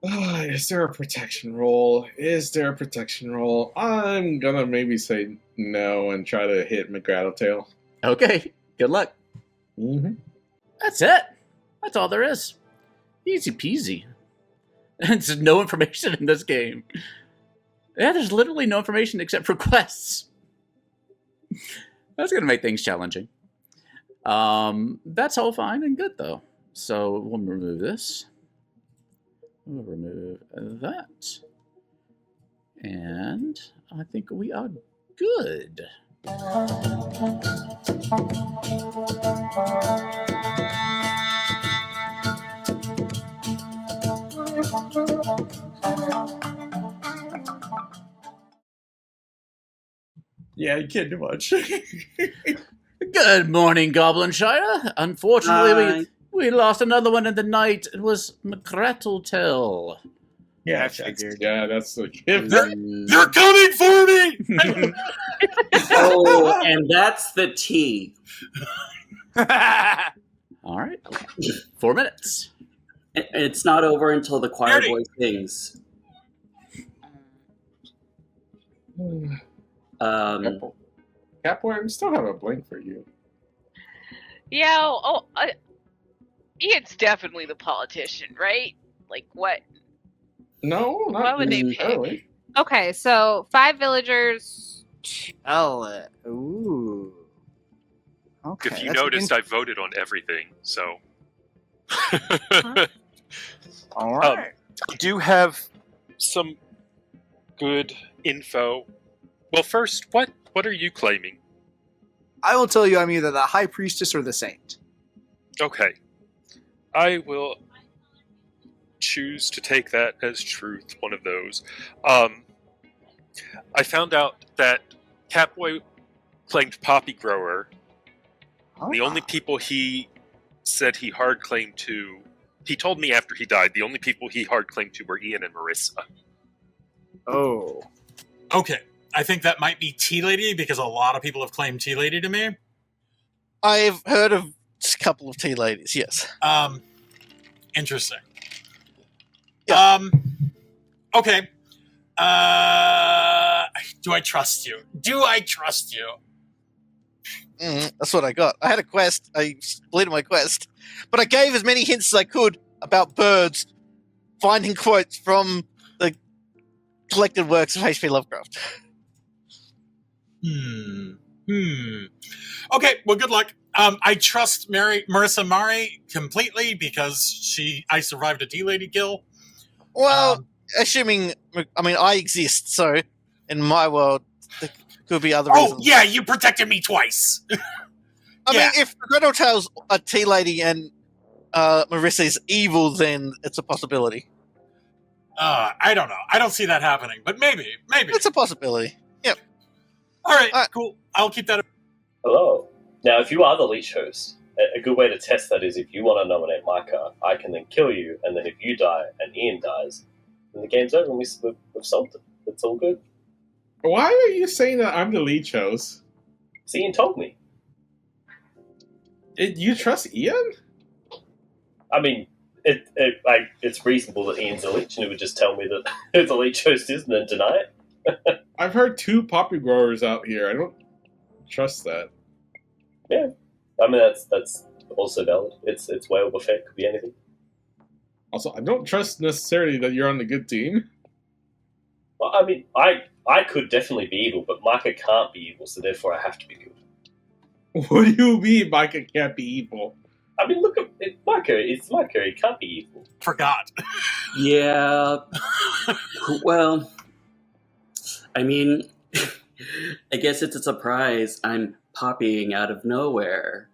Is there a protection roll? I'm gonna maybe say no and try to hit McGraddletail. Okay, good luck. Mm-hmm. That's it. That's all there is. Easy peasy. There's no information in this game. Yeah, there's literally no information except for quests. That's going to make things challenging. That's all fine and good, though. So we'll remove this. We'll remove that. And I think we are good. Yeah, you can't do much. Good morning, Goblinshire. Unfortunately, we lost another one in the night. It was McGraddletail. Yeah, I figured. Yeah, that's the gift. They're coming for me! Oh, and that's the T. All right. 4 minutes. It's not over until the choir Ready. boy sings. Catboy, we still have a blink for you. Yeah. Ian's definitely the politician, right? Like what? No, not What would they necessarily. Okay, so 5 villagers. Ooh. Okay. If you that's noticed, I voted on everything, so. All right. I do have some good info. Well, first, what are you claiming? I will tell you I'm either the high priestess or the saint. Okay. I will choose to take that as truth, one of those. I found out that Catboy claimed Poppy Grower. The only people he said he hard claimed to... He told me after he died, the only people he hard claimed to were Ian and Marissa. Oh. Okay, I think that might be Tea Lady because a lot of people have claimed Tea Lady to me. I've heard of a couple of tea ladies, yes. Interesting. Yeah. Okay. Do I trust you? That's what I got. I had a quest. I completed my quest. But I gave as many hints as I could about birds finding quotes from the collected works of H.P. Lovecraft. Okay, well, good luck. I trust Marissa Mari completely because I survived a Tea Lady kill. Well, assuming... I mean, I exist, so in my world, there could be other reasons. Oh, yeah, you protected me twice. I mean, if Gretel tells a tea lady and Marissa is evil, then it's a possibility. I don't know. I don't see that happening, but maybe. It's a possibility. Yep. All right, cool. I'll keep that. Hello. Now, if you are the leech host, a good way to test that is if you want to nominate Micah, I can then kill you, and then if you die and Ian dies, then the game's over and we've solved it. It's all good. Why are you saying that I'm the leech host? See, Ian told me. You trust Ian? I mean, it's reasonable that Ian's a leech, and he would just tell me that who the leech host is and then deny it. I've heard 2 poppy growers out here. I don't trust that. Yeah. I mean, that's also valid. It's whale buffet. It could be anything. Also, I don't trust necessarily that you're on the good team. Well, I mean, I could definitely be evil, but Micah can't be evil, so therefore I have to be good. What do you mean Micah can't be evil? I mean, look at it, Micah. It's Micah. He can't be evil. Forgot. Yeah. Well, I mean, I guess it's a surprise. I'm popping out of nowhere.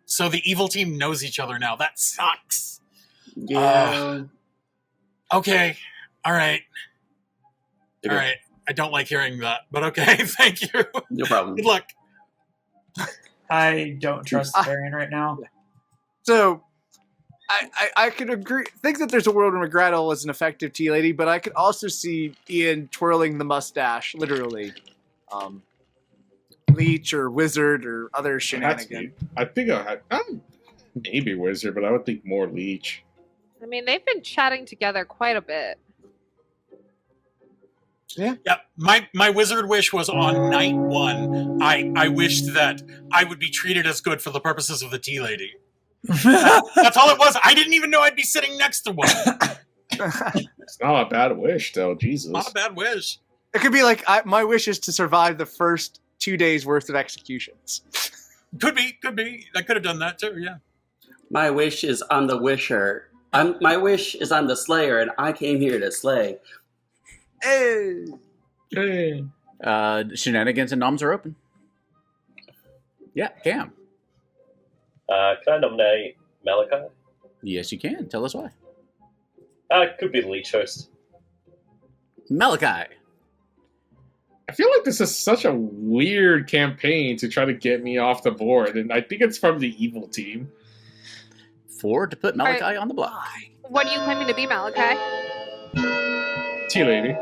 So the evil team knows each other now. That sucks. Yeah. Okay. All right. All right. I don't like hearing that, but okay. Thank you. No problem. Good luck. I don't trust the Varian right now. So, I could think that there's a world where McGrattle is an effective tea lady, but I could also see Ian twirling the mustache, literally. Leech or wizard or other shenanigans. I think I'm maybe wizard, but I would think more leech. I mean, they've been chatting together quite a bit. Yeah. My wizard wish was on night 1. I wished that I would be treated as good for the purposes of the tea lady. That's all it was. I didn't even know I'd be sitting next to one. It's not a bad wish, though. Jesus. Not a bad wish. It could be like, my wish is to survive the first 2 days worth of executions. Could be. I could have done that too, yeah. My wish is I'm the wisher. My wish is I'm the slayer, and I came here to slay. Hey. Shenanigans and noms are open. Yeah, Cam. Can I nominate Malachi? Yes, you can. Tell us why. Could be the leech host. Malachi. I feel like this is such a weird campaign to try to get me off the board, and I think it's from the evil team. 4 to put Malachi on the block. What are you claiming to be, Malachi? Tea lady.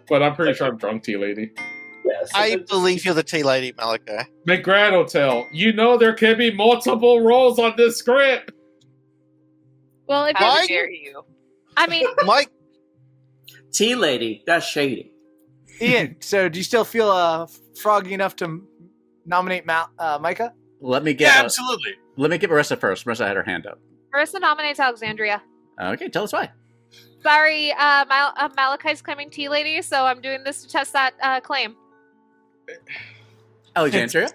But I'm pretty sure I'm drunk tea lady. Yes. I believe you're the tea lady, Malachi. McGrattletel, you know there can be multiple roles on this script. Well, if How you dare you? I mean, Mike, Tea lady, that's shady. Ian, so do you still feel froggy enough to nominate Micah? Let me get absolutely. Let me get Marissa first. Marissa had her hand up. Marissa nominates Alexandria. Okay, tell us why. Sorry, Malachi's claiming tea lady, so I'm doing this to test that claim. Alexandria?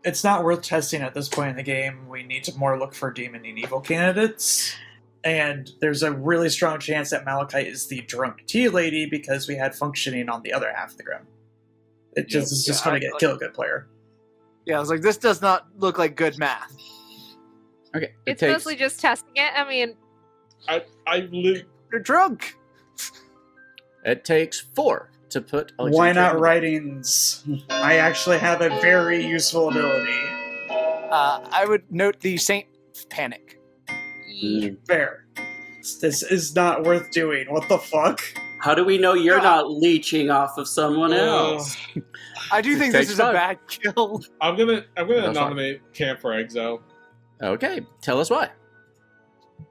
It's not worth testing at this point in the game. We need to more look for demon and evil candidates. And there's a really strong chance that Malachi is the drunk tea lady because we had functioning on the other half of the ground. It just is just going to kill a good player. Yeah, I was like, this does not look like good math. Okay. It's mostly just testing it. I mean, You're drunk. It takes 4 to put Alexandria. Why on not the- writings? I actually have a very useful ability. I would note the Saint Panic. Fair. This is not worth doing. What the fuck? How do we know you're not leeching off of someone else? I do think this is a bad kill. I'm gonna That's nominate Camp for Exile. Okay, tell us why.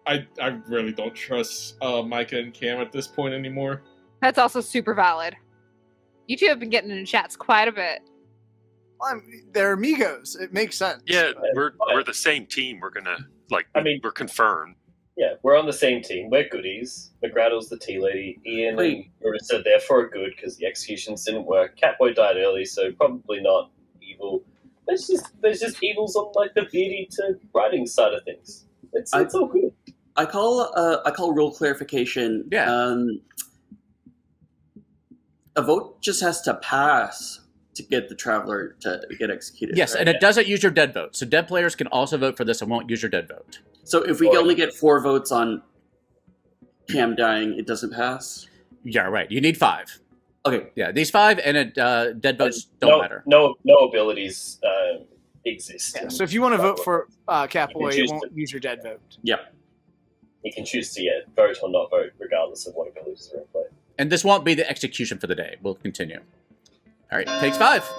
I really don't trust Micah and Cam at this point anymore. that's also super valid. You two have been getting in chats quite a bit. They're amigos. It makes sense. Yeah, we're the same team. We're gonna we're confirmed. Yeah, we're on the same team. We're goodies. McGrattle's the tea lady. Ian and Marissa, therefore, are good because the executions didn't work. Catboy died early, so probably not evil. There's just evils on like the beauty to writing side of things. It's all good. I call rule clarification. Yeah. A vote just has to pass to get the traveler to get executed. Yes, right? and it doesn't use your dead vote. So dead players can also vote for this and won't use your dead vote. So if we only get 4 votes on Cam dying, it doesn't pass? Yeah, right. You need 5. Okay. Yeah, these 5 and dead votes don't matter. No abilities exist. Yeah, so if you want to vote for Catboy, it won't use your dead vote. Yeah. You can choose to vote or not vote, regardless of what abilities are in play. And this won't be the execution for the day. We'll continue. All right, takes 5.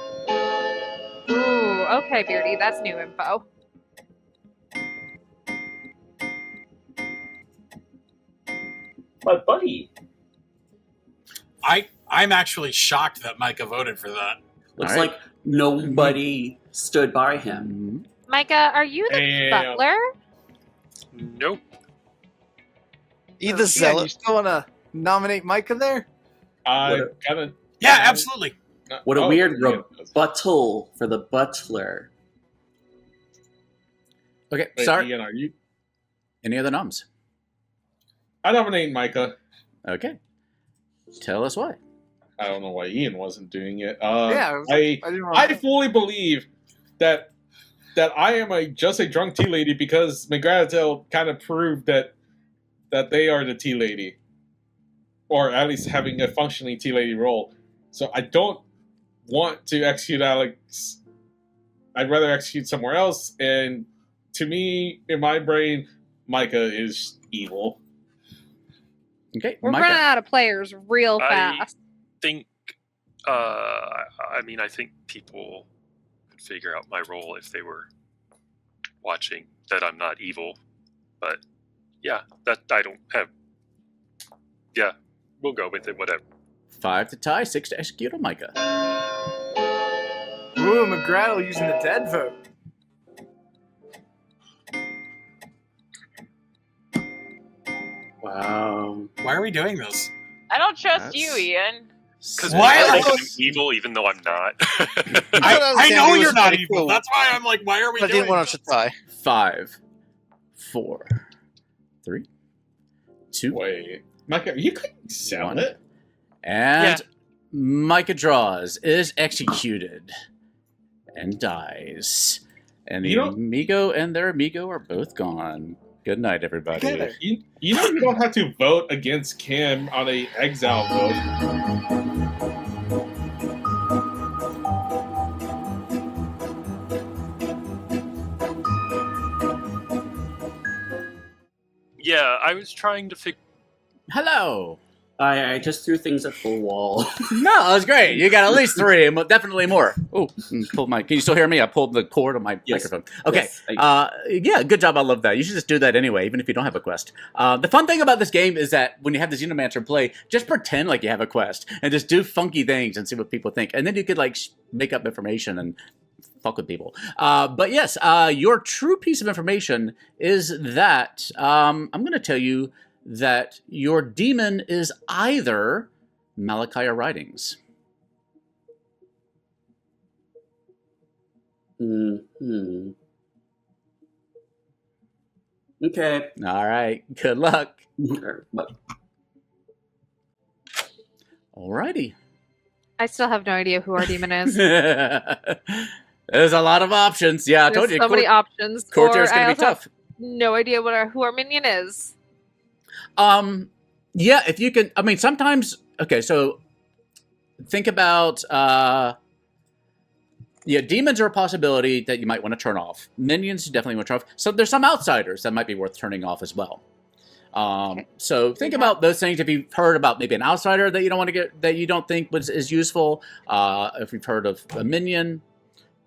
Ooh, okay, Beardy, that's new info. My buddy. I'm actually shocked that Micah voted for that. Looks like nobody stood by him. Micah, are you the butler? Nope. Either You zealot. still want to nominate Micah there? Yeah, absolutely. What a weird rebuttal for the butler. Okay, Wait, sorry. Ian, are you? Any other noms? I nominate Micah. Okay. Tell us why. I don't know why Ian wasn't doing it. I fully believe that I am just a drunk tea lady because McGrathel kind of proved that they are the tea lady, or at least having a functioning tea lady role. So I don't want to execute Alex. I'd rather execute somewhere else. And to me, in my brain, Micah is evil. Okay, We're running out of players real I fast. think, I think people could figure out my role if they were watching, that I'm not evil. But yeah, that I don't have. Yeah, we'll go with it, whatever. 5 to tie, 6 to execute on Micah. Ooh, McGrattle using the dead vote. Wow. Why are we doing this? I don't trust you, Ian. Because Why I are think I'm evil, even though I'm not. I know you're not evil. That's why I'm like, why are we I doing didn't want to die. 5, 4, 3, 2. Wait, Micah, you couldn't sell 1. it. And Micah draws, is executed, and dies. And the amigo and their amigo are both gone. Good night, everybody. You know you don't have to vote against Kim on a exile vote. Yeah, I was trying to figure. Hello. I just threw things at the wall. No, that was great. You got at least 3, and definitely more. Oh, pulled my. Can you still hear me? I pulled the cord on my microphone. Okay. Yes, yeah, good job. I love that. You should just do that anyway, even if you don't have a quest. The fun thing about this game is that when you have the Zenomancer play, just pretend like you have a quest and just do funky things and see what people think, and then you could like make up information and fuck with people. But yes, your true piece of information is that I'm going to tell you that your demon is either Malachi or Writings. Mm-hmm. Okay. All right. Good luck. But Alrighty. I still have no idea who our demon is. There's a lot of options. Yeah, I told you. So many options. Courtier's going to be tough. No idea who our minion is. Yeah, if you can, I mean, sometimes, okay, so think about, demons are a possibility that you might want to turn off. Minions, you definitely want to turn off. So there's some outsiders that might be worth turning off as well. So think about those things. If you've heard about maybe an outsider that you don't want to get, that you don't think is useful, if you've heard of a minion,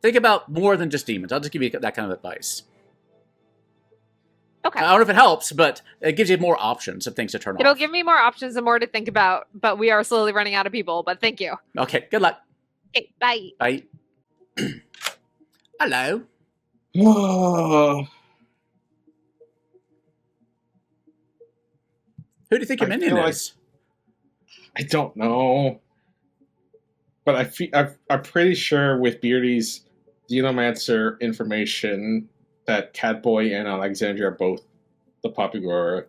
think about more than just demons. I'll just give you that kind of advice. Okay. I don't know if it helps, but it gives you more options of things to turn It'll off. give me more options and more to think about, but we are slowly running out of people. But thank you. Okay, good luck. Okay, bye. Bye. Hello. Who do you think your minion is? I don't know. But I'm pretty sure with Beardy's Zenomancer information that Catboy and Alexandria are both the Papagora.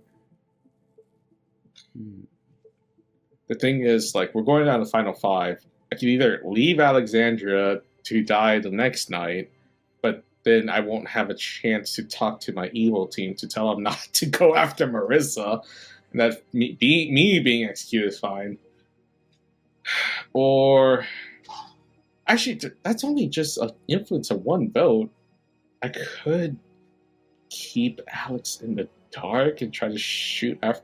The thing is, like, we're going down to final 5. I can either leave Alexandria to die the next night, but then I won't have a chance to talk to my evil team to tell them not to go after Marissa, and that me being executed is fine. Or actually, that's only just an influence of one vote. I could keep Alex in the dark and try to shoot after.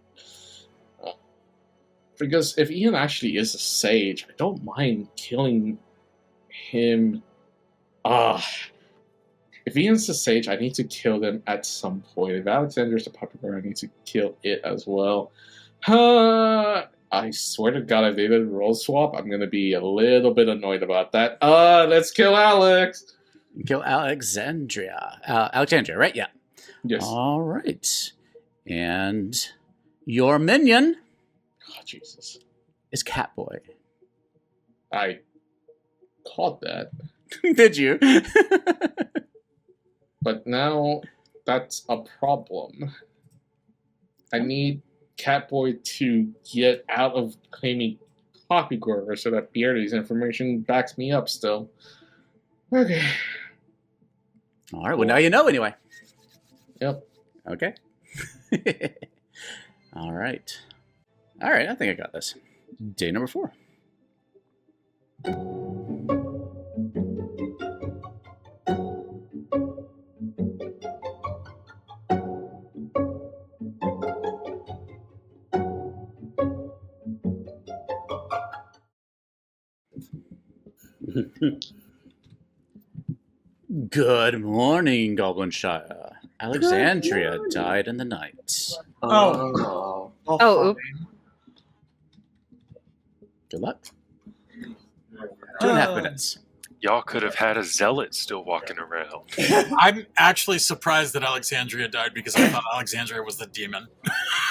Because if Ian actually is a sage, I don't mind killing him. If Ian's a sage, I need to kill them at some point. If Alexander's a popular, I need to kill it as well. I swear to God, if they did a roll swap, I'm going to be a little bit annoyed about that. Let's kill Alex. Kill Alexandria. Alexandria, right? Yeah. Yes. All right. And your minion Oh, Jesus. is Catboy. I caught that. Did you? But now that's a problem. I need Catboy to get out of claiming Poppygrower so that Beardy's information backs me up still. Okay. All right. Well, now you know anyway. Yep. Okay. All right. All right. I think I got this. Day number 4. Good morning, Goblinshire. Alexandria died in the night. Oh. Oh, oops. Good luck. 2.5 minutes. Y'all could have had a zealot still walking around. I'm actually surprised that Alexandria died because I thought Alexandria was the demon.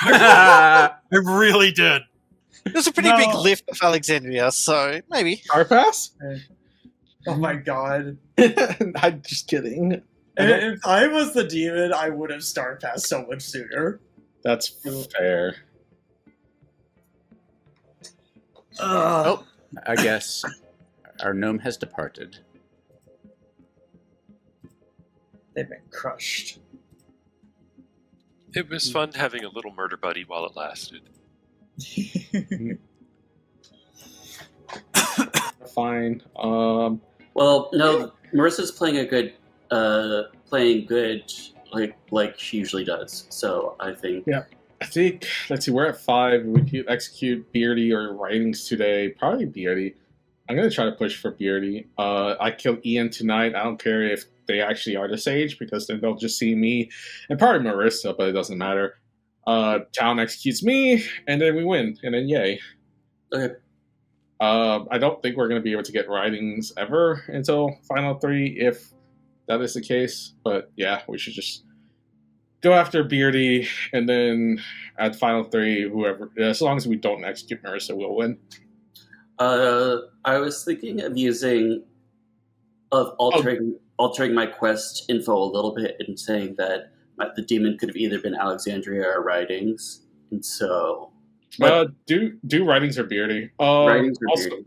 I I really did. It was a pretty big lift of Alexandria, so maybe. Carpass? Oh my god. I'm just kidding. If I was the demon, I would have star passed so much sooner. That's fair. Oh, I guess our gnome has departed. They've been crushed. It was fun having a little murder buddy while it lasted. Fine. Well, no, Marissa's playing a good, like she usually does. So I think. Yeah. I think, let's see, we're at 5. We could execute Beardy or Writings today. Probably Beardy. I'm going to try to push for Beardy. I killed Ian tonight. I don't care if they actually are the Sage, because then they'll just see me. And probably Marissa, but it doesn't matter. Town executes me, and then we win. And then yay. Okay. I don't think we're going to be able to get Writings ever until Final 3, if that is the case. But yeah, we should just go after Beardy, and then at Final 3, whoever, as long as we don't execute Marissa, we'll win. I was thinking of altering my quest info a little bit and saying that the demon could have either been Alexandria or Writings, and so. Do Writings or Beardy. Writings or also, Beardy.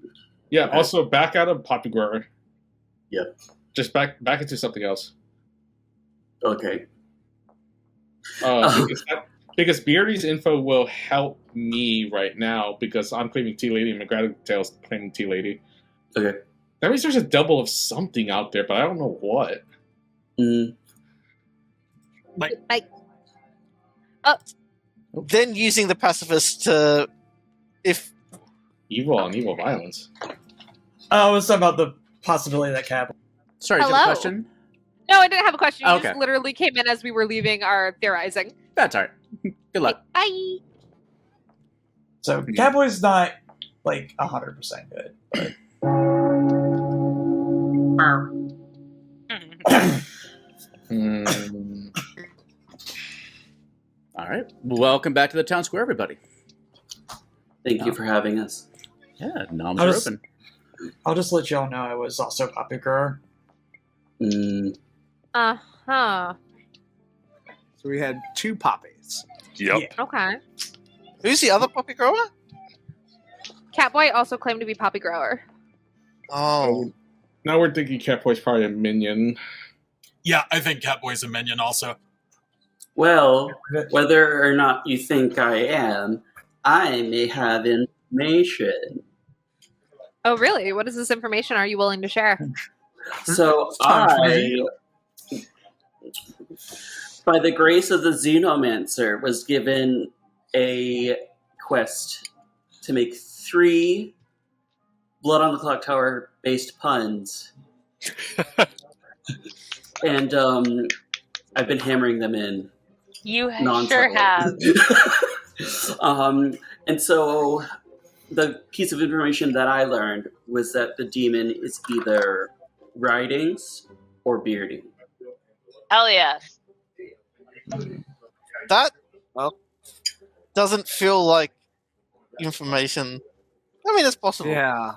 Yeah. Okay. Also, back out of Poppygrower. Yep. Just back into something else. Okay. Because Beardy's info will help me right now because I'm claiming Tea Lady and McGrath-Tail's claiming Tea Lady. Okay. That means there's a double of something out there, but I don't know what. Then using the pacifist to, if evil on evil violence. I was talking about the possibility that Cap. Sorry, did you have a question? No, I didn't have a question. You Okay. just literally came in as we were leaving our theorizing. That's all right. Good luck. Bye. So Catboy's not like 100% good, but All right. Welcome back to the town square, everybody. Thank you for having us. Yeah, noms are open. I'll just let y'all know I was also Poppy Grower. Uh-huh. So we had 2 poppies. Yep. Okay. Who's the other Poppy Grower? Catboy also claimed to be Poppy Grower. Oh. Now we're thinking Catboy's probably a minion. Yeah, I think Catboy's a minion also. Well, whether or not you think I am, I may have information. Oh, really? What is this information are you willing to share? So I, by the grace of the Zenomancer, was given a quest to make 3 Blood on the Clocktower based puns. And I've been hammering them in. You sure have. And so the piece of information that I learned was that the demon is either Ridings or Beardy. Hell yes. That, well, doesn't feel like information. I mean, it's possible. Yeah.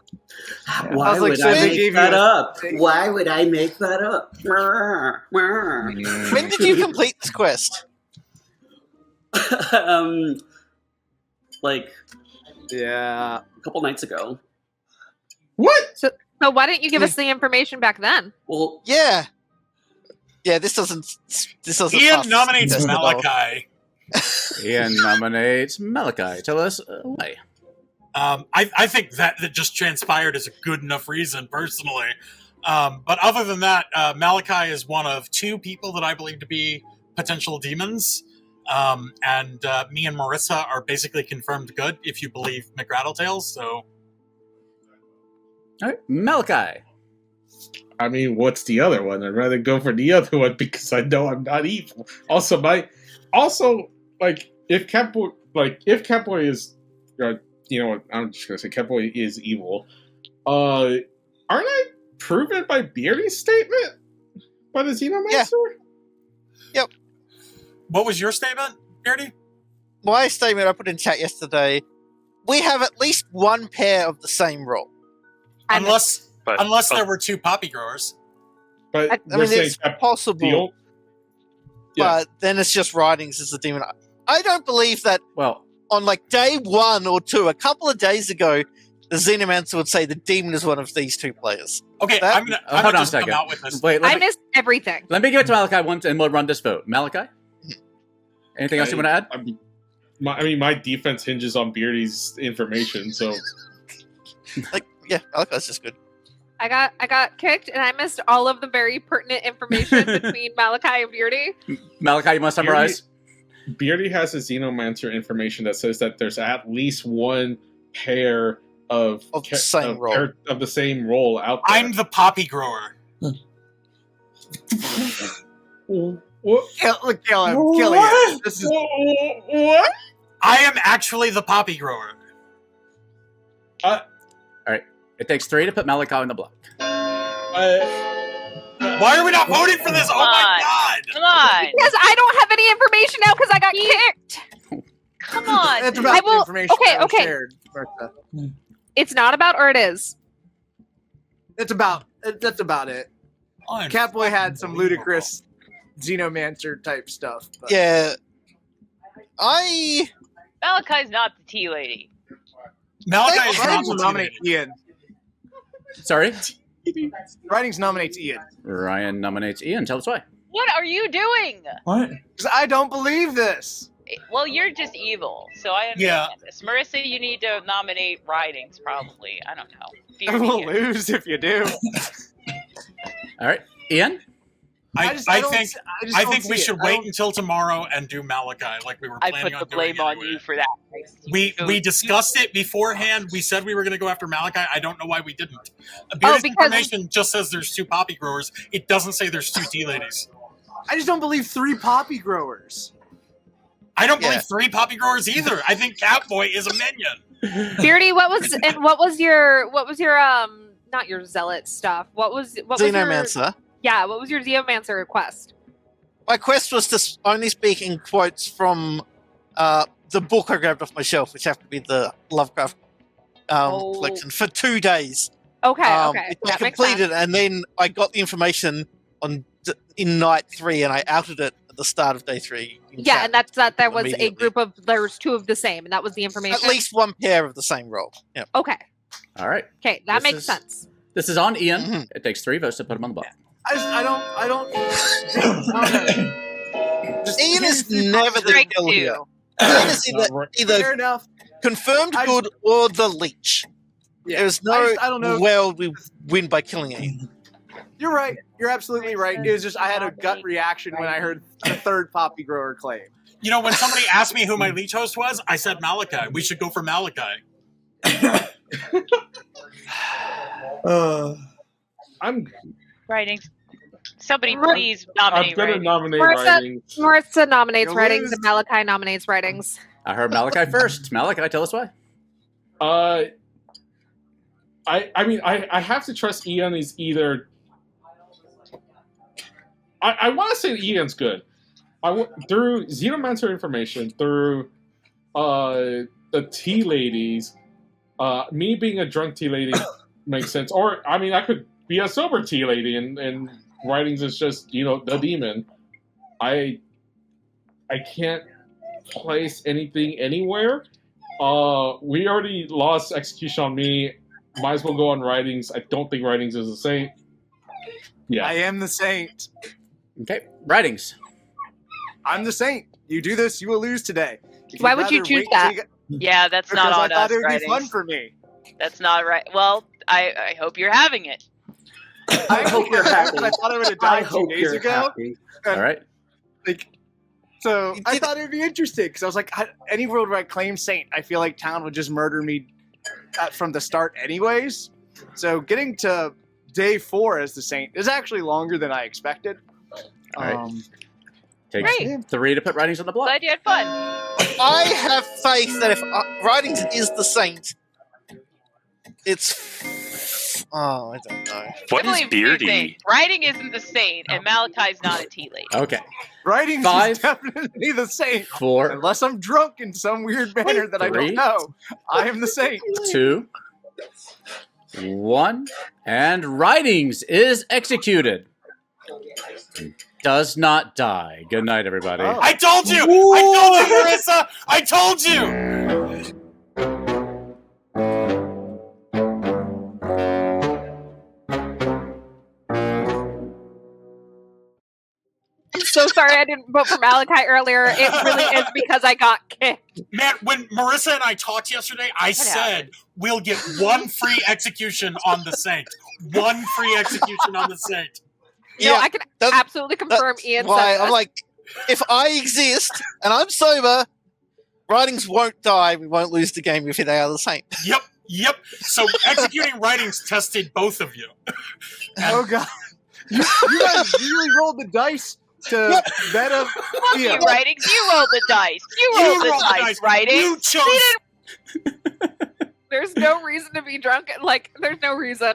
Why like, would so I they make gave that you a- up? Why would I make that up? When did you complete this quest? Like Yeah. a couple nights ago. What? So why didn't you give us the information back then? Well, Yeah. Yeah, this doesn't. Ian pass nominates this at all. Malachi. Ian nominates Malachi. Tell us why. I think that just transpired as a good enough reason, personally. But other than that, Malachi is one of 2 people that I believe to be potential demons. And me and Marissa are basically confirmed good, if you believe McGraddletales. So, All right, Malachi. I mean, what's the other one? I'd rather go for the other one because I know I'm not evil. Also, if Catboy is, you know what? I'm just gonna say Catboy is evil. Aren't I proven by Beardy's statement by the Zenomancer? Yeah. what was your statement, Beardy? My statement I put in chat yesterday. We have at least 1 pair of the same role. Unless there were 2 poppy growers. But I mean, it's possible, but then it's just Ridings as the demon. I don't believe that. Well, on like day 1 or 2, a couple of days ago, the Zenomancer would say the demon is one of these 2 players. Okay, That- I'm gonna hold on a just come second. out with this. Wait, I missed everything. let me give it to Malachi once, and we'll run this vote. Malachi, anything else you want to add? My defense hinges on Beardy's information, so Yeah, Malachi's just good. I got kicked, and I missed all of the very pertinent information between Malachi and Beardy. Malachi, you want to summarize? Beardy has a Zenomancer information that says that there's at least 1 pair of the same role. of the same role out there. I'm the poppy grower. What? Kill him. Kill him. This is What? I am actually the poppy grower. It takes 3 to put Malachi on the block. Why are we not voting for this? Oh my god! Come on. Because I don't have any information now because I got kicked. Come on. It's about I will- the information okay, that was okay. shared, Martha. It's not about, or it is. That's about it. I'm Catboy had some ludicrous Zenomancer type stuff. But Yeah. Malachi's not the tea lady. Malachi is Writings not the nominate Ian. Sorry? Writings nominates Ian. Ryan nominates Ian. Tell us why. What are you doing? What? Because I don't believe this. Well, you're just evil, so I understand this. Marissa, you need to nominate Ridings, probably. I don't know. I will lose if you do. All right, Ian? I think we see it. should I wait don't- until tomorrow and do Malachi like we were I planning put on the blame doing on anyway. you for that. We discussed it beforehand. We said we were going to go after Malachi. I don't know why we didn't. Oh, Beard's because- information just says there's 2 poppy growers. It doesn't say there's 2 tea ladies. I just don't believe 3 poppy growers. I don't Yeah. believe 3 poppy growers either. I think Catboy is a minion. Beardy, what was your not your zealot stuff? What was your Zenomancer. Yeah, what was your Zenomancer request? My quest was to only speak in quotes from the book I grabbed off my shelf, which happened to be the Lovecraft collection, for 2 days. Okay, Which that I makes sense. completed, and then I got the information in night 3, and I outed it at the start of day 3. in Yeah, chat. and that's that. There was a Immediately. group of there was 2 of the same, and that was the information. At least 1 pair of the same role. Yeah. Okay, All right. okay, that This makes is- sense. This is on Ian. It takes 3 votes to put him on the block. I don't know. Just Ian is here's never the Strike kill here. two. Ian is fair either enough. confirmed good or the leech. There's no I don't know. well we win by killing Ian. You're right. You're absolutely right. It was just I had a gut reaction when I heard the third poppy grower claim. You know, when somebody asked me who my leech host was, I said Malachi. We should go for Malachi. I'm Writings. Somebody please nominate gonna writings. nominate Marissa, writings. Marissa nominates You'll writings lose. and Malachi nominates writings. I heard Malachi first. Malachi, tell us why. I mean, I have to trust Ian is either. I want to say Ian's good. Through Zenomancer information, through the tea ladies, me being a drunk tea lady makes sense. Or, I mean, I could be a sober tea lady, and writings is just, the demon. I can't place anything anywhere. We already lost execution on me. Might as well go on writings. I don't think writings is a saint. Yeah. I am the saint. Okay, writings. I'm the saint. You do this, you will lose today. If Why you'd would you rather choose wait that? till Yeah, that's because not I on thought us, it would writings. be fun for me. That's not right. Well, I hope you're having it. I hope you're happy. I thought I would have died 2 days ago. All right. So I thought it would be interesting because I was like, any world where I claim saint, I feel like town would just murder me from the start, anyways. So getting to day 4 as the saint is actually longer than I expected. All right. Takes Great. 3 to put writings on the block. Glad you had fun. I have faith that if writings is the saint, it's. Oh, I don't know. What I is believe you're Beardy? saying Writing isn't the saint, and Malachi's not a tea lady. Okay. Writings 5, is definitely the saint. 4, Unless I'm drunk in some weird manner that I 3, don't know. I am the saint. 2, 1, and writings is executed. Does not die. Good night, everybody. Oh. I told you! I told you, Marissa! I told you! I'm so sorry I didn't vote for Malachi earlier. It really is because I got kicked. Man, when Marissa and I talked yesterday, I said we'll get 1 free execution on the saint. 1 free execution on the saint. No, I can absolutely confirm Ian Why said I'm this. like, if I exist and I'm sober, writings won't die. We won't lose the game if they are the saint. Yep. So executing writings tested both of you. Oh, God. You guys really rolled the dice to bet up. Fuck you, Writings. You rolled the dice. You rolled the dice, Writings. You chose. There's no reason to be drunk. Like, there's no reason.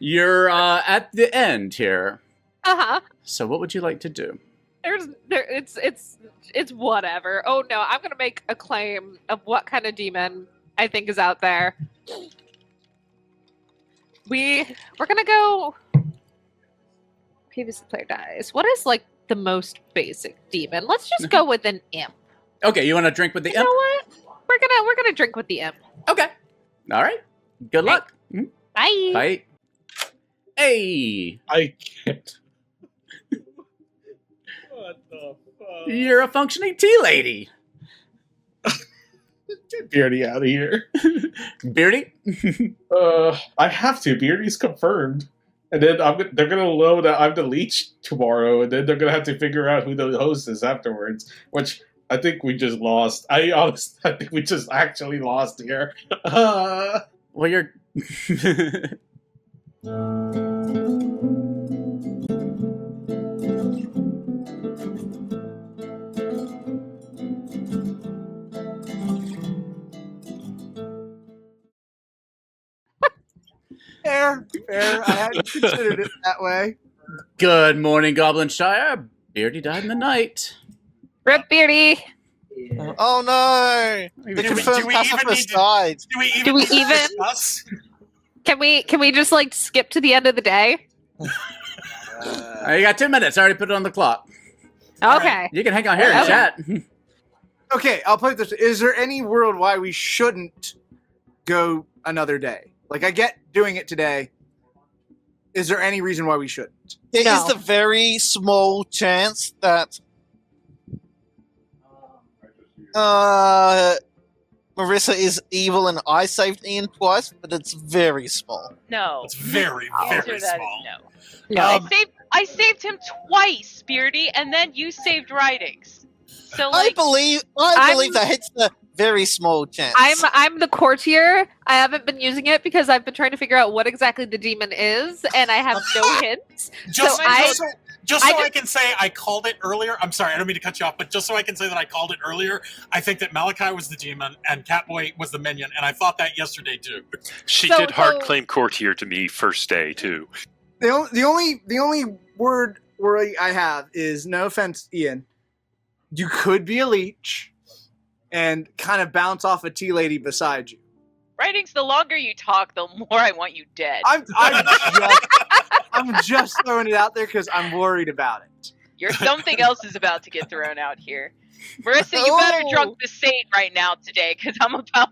You're at the end here. Uh-huh. So what would you like to do? It's whatever. Oh no, I'm gonna make a claim of what kind of demon I think is out there. We're gonna go previously player dies. What is like the most basic demon? Let's just go with an imp. Okay, you want to drink with the You imp? know what? We're gonna drink with the imp. Okay. All right. Good luck. Bye. Bye. Hey, I can't. What the fuck? you're a functioning tea lady. Get Beardy out of here. Beardy? I have to. Beardy's confirmed. And then they're going to know that I'm the leech tomorrow, and then they're going to have to figure out who the host is afterwards, which I think we just lost. I think we just actually lost here. Well, you're... Fair. I hadn't considered it that way. Good morning, Goblin Shire. Beardy died in the night. Rip Beardy. Oh no! The Do confirmed we even need pacifist to- died. Do we even? discuss? Can we just like skip to the end of the day? You got 2 minutes. I already put it on the clock. Okay. You can hang on here and Okay. chat. Okay, I'll put it this way. Is there any world why we shouldn't go another day? Like, I get doing it today, is there any reason why we shouldn't? There No. is the very small chance that Marissa is evil and I saved Ian twice, but it's very small. No. It's very, Answer very that is small. no. No. I saved him twice, Beardy, and then you saved Writings. So I like, believe that it's a very small chance. I'm the courtier. I haven't been using it because I've been trying to figure out what exactly the demon is, and I have no hints. Just I I can say I called it earlier. I'm sorry, I don't mean to cut you off, but just so I can say that I called it earlier, I think that Malachi was the demon and Catboy was the minion, and I thought that yesterday too. She So- did hard so- claim courtier to me first day too. The only word worry I have is, no offense, Ian, you could be a leech and kind of bounce off a tea lady beside you. Writings, the longer you talk, the more I want you dead. I'm just throwing it out there because I'm worried about it. Something else is about to get thrown out here. Marissa, you better drunk the saint right now today, because I'm about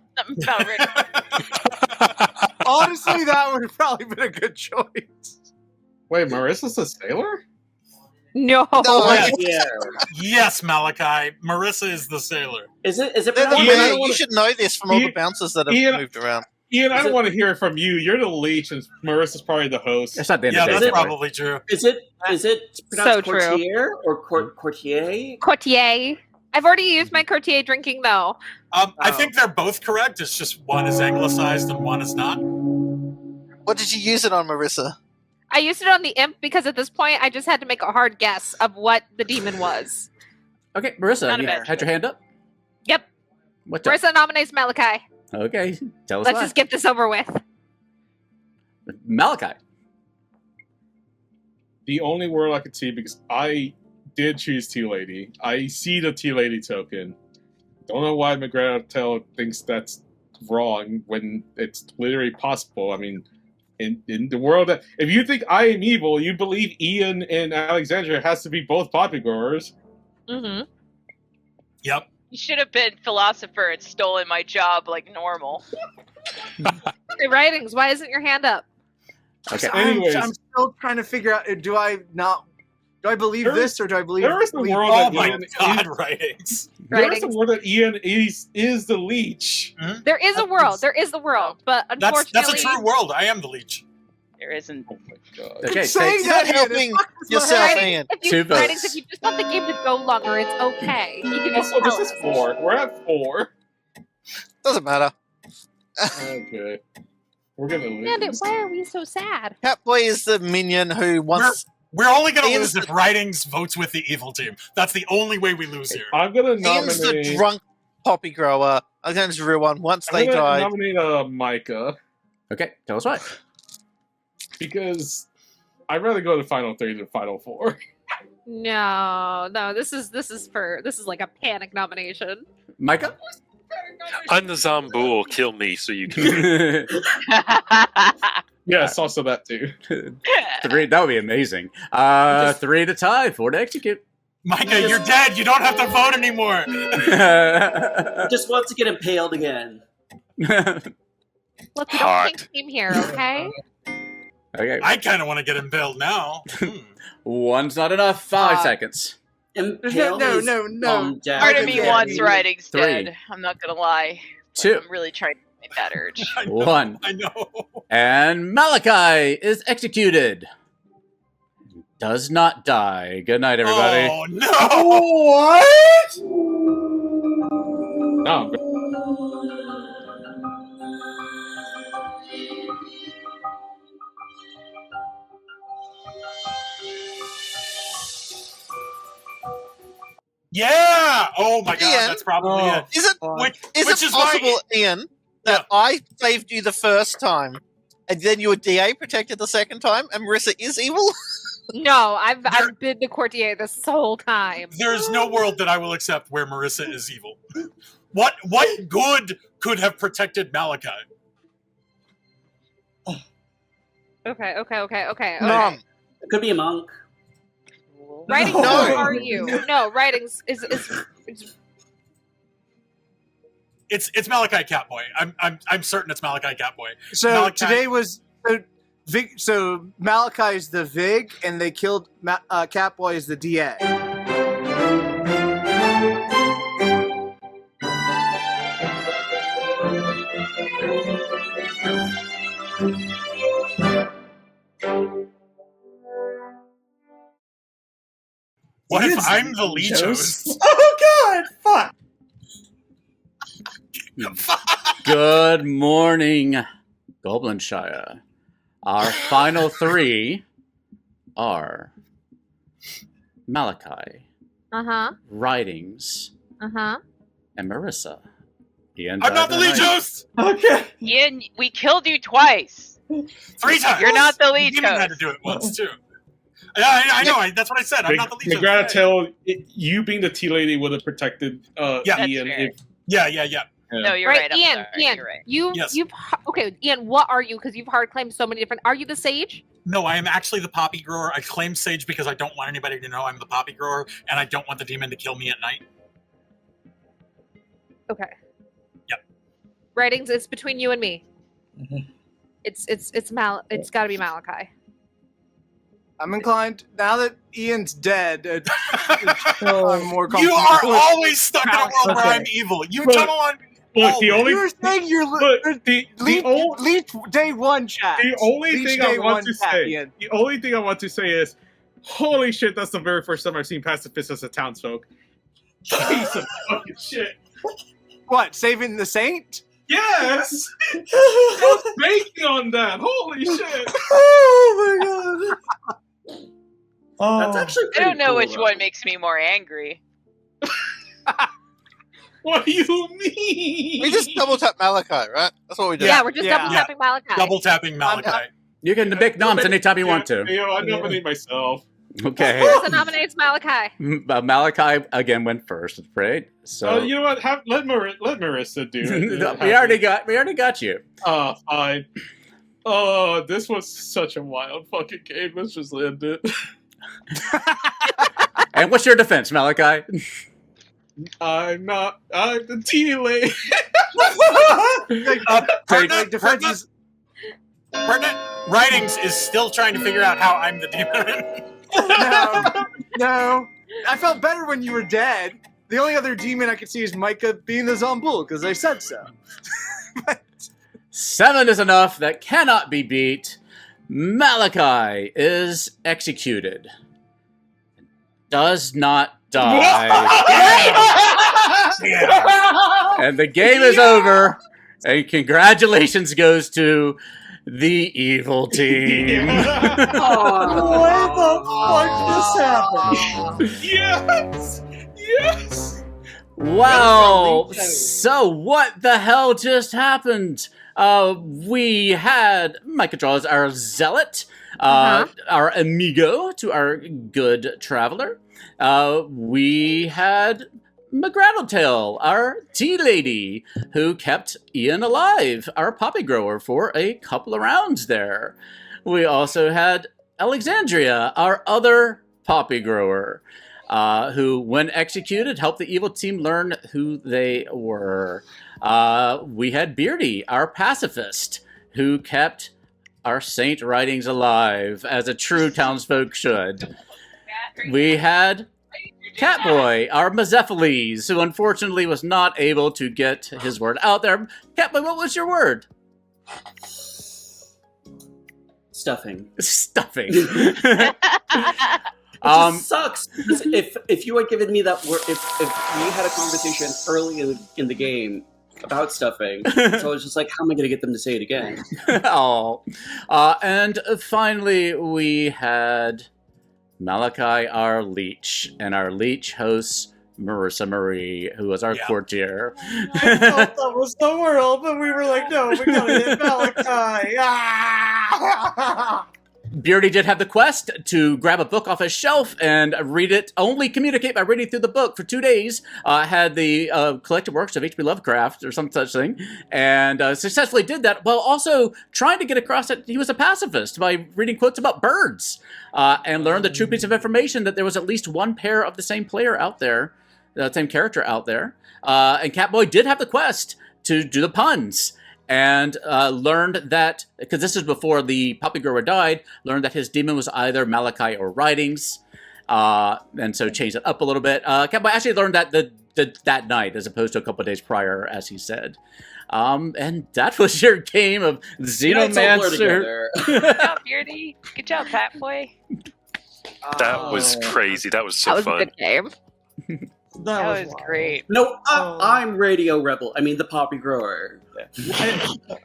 ready. Honestly, that would have probably been a good choice. Wait, Marissa's a sailor? No. Yes, Malachi. Marissa is the sailor. Is it You should know this from all the bouncers that have moved around. Ian, I don't want to hear it from you. You're the leech, and Marissa's probably the host. That's not the end Yeah, of the that's day. probably true. Is it pronounced So true. courtier or courtier? Courtier. I've already used my courtier drinking though. I think they're both correct. It's just one is anglicized and one is not. What did you use it on, Marissa? I used it on the imp because at this point I just had to make a hard guess of what the demon was. Okay, Marissa, Not a you bad had your hand up? Yep. What's up? Marissa nominates Malachi. Okay, tell us Let's why. just get this over with. Malachi. The only word I could see, because I did choose Tea Lady. I see the Tea Lady token. Don't know why McGrath thinks that's wrong when it's literally possible. I mean, in the world that if you think I am evil, you believe Ian and Alexandria has to be both poppy growers. Mm-hmm. Yep. You should have been philosopher and stolen my job like normal. Hey, Writings, why isn't your hand up? Okay. Anyways. I'm still trying to figure out, do I believe There this or do I believe There is the world Oh that my Ian god, Writings. there is the world that Ian is the leech. There is a world. There is the world, but unfortunately, That's a true world. I am the leech. There isn't. Oh my god. Okay, saying You're not that, Ian, helping it's yourself, Writings, Ian. if you, Two votes. Writings, if you just want the game to go longer, it's okay. You can just Also, this tell is us. 4. We're at 4. Doesn't matter. Okay. We're gonna lose. Bandit, why are we so sad? Catboy is the minion who wants. We're only going to Ian's lose if Writings votes with the evil team. That's the only way we lose here. I'm gonna Ian's the nominate. drunk poppy grower. I'm going to real one once I'm they gonna died. nominate Micah Okay, tell us why. because I'd rather go to Final 3 than Final 4. No, this is like a panic nomination. Micah? Oh. I'm the Zamboul. Kill me so you can. Yes, also that too. 3, that would be amazing. 3 to tie, 4 to execute. Micah, you're dead. You don't have to vote anymore. Just wants to get impaled again. Look, we don't Hot. pink team here, okay? Okay, I kind of want to get impaled now. 1's not enough. 5 seconds. Impaled No, is no, no. on death. Part of me Yeah, wants you- Writings 3. dead. I'm not gonna lie. 2, I'm really trying to fight that urge. I know, 1. I know. And Malachi is executed. Does not die. Good night, everybody. Oh, no. What? No, Yeah. Oh, my God. Ian? That's probably it. Is it Which is it is why- possible, Ian, that I saved you the first time, and then your DA protected the second time, and Marissa is evil? No, I've been the courtier this whole time. There's no world that I will accept where Marissa is evil. What good could have protected Malachi? Okay. None. It could be a monk. Writings, No. who are you? No, Writings is It's Malachi Catboy. I'm certain it's Malachi Catboy. So Malachi- today was So Malachi is the Vig, and they killed Catboy as the DA. What if Ian's I'm the Lechos? Oh God! Fuck! Good morning, Goblinshire. Our final three are Malachi, Writings, and Marissa. I'm not the Lechos! Okay. Ian, we killed you twice. 3 times! You're not the Demon had to Lechos. do it once, too. Yeah, I know. That's what I said. I'm not the Lechos. McGrattle, you being the tea lady would have protected Yeah. Ian. That's fair. Yeah. No, you're Right, right. I'm Ian. sorry. Ian, You're right. you've okay, Ian. What are you? Because you've hard claimed so many different. Are you the sage? No, I am actually the poppy grower. I claim sage because I don't want anybody to know I'm the poppy grower, and I don't want the demon to kill me at night. Okay. Yep. Writings. It's between you and me. Mhm. It's got to be Malachi. I'm inclined now that Ian's dead. I'm more comfortable. You are with- always stuck in a world where Okay. I'm evil. You Look, tunnel on. Look, the only You were saying you're look, the leech day one chat. the only Leech thing I day want one to chat, say, Ian. the only thing I want to say is, holy shit, that's the very first time I've seen pacifists as a townsfolk. Piece of fucking shit. What, saving the saint? Yes! I was banking on that. Holy shit. Oh my God! Oh, That's actually I pretty don't know cool, which though. one makes me more angry. What do you mean? We just double tap Malachi, right? That's what we do. Yeah, we're just Yeah. double tapping Malachi. Double tapping Malachi. You can pick noms anytime you want to. I nominate myself. Okay. So nominates Malachi. Malachi again went first, right? So You know what? Let Marissa do it. we already got you. Oh, fine. Oh, this was such a wild fucking game. Let's just end it. And what's your defense, Malachi? I'm the tea lady. Pertinent, defense is pertinent. Writings is still trying to figure out how I'm the demon. no. I felt better when you were dead. The only other demon I could see is Micah being the Zombul, because I said so. 7 is enough. That cannot be beat. Malachi is executed. Does not die. And the game is over. And congratulations goes to the evil team. what the fuck just happened? Yes! Yes! Wow. So what the hell just happened? We had Micah draws our zealot, our amigo to our good traveler. We had McGraddletail, our tea lady, who kept Ian alive, our poppy grower, for a couple of rounds there. We also had Alexandria, our other poppy grower, who, when executed, helped the evil team learn who they were. We had Beardy, our pacifist, who kept our saint writings alive, as a true townsfolk should. We had Catboy, our Mazephiles, who unfortunately was not able to get his word out there. Catboy, what was your word? Stuffing. Stuffing. It just sucks. Because if you had given me that word, if we had a conversation early in the game about stuffing, so I was just like, how am I going to get them to say it again? Oh. And finally, we had Malachi, our leech, and our leech hosts, Marissa Marie, who was our courtier. I thought that was the world, but we were like, no, we gotta hit Malachi. Ah! Beardy did have the quest to grab a book off his shelf and read it, only communicate by reading through the book for 2 days. Had the collected works of H.P. Lovecraft or some such thing, and successfully did that while also trying to get across that he was a pacifist by reading quotes about birds, and learned the true piece of information that there was at least one pair of the same player out there, the same character out there. And Catboy did have the quest to do the puns. and learned that, because this is before the puppy grower died, learned that his demon was either Malachite or Writings, and so changed it up a little bit. Catboy actually learned that that night, as opposed to a couple of days prior, as he said. And that was your game of Zenomancer. Good job, Beardy. Good job, Fat Boy. That was crazy. That was so That was a fun. good game. That was great. No, I'm Radio Rebel. I mean, the Poppy Grower.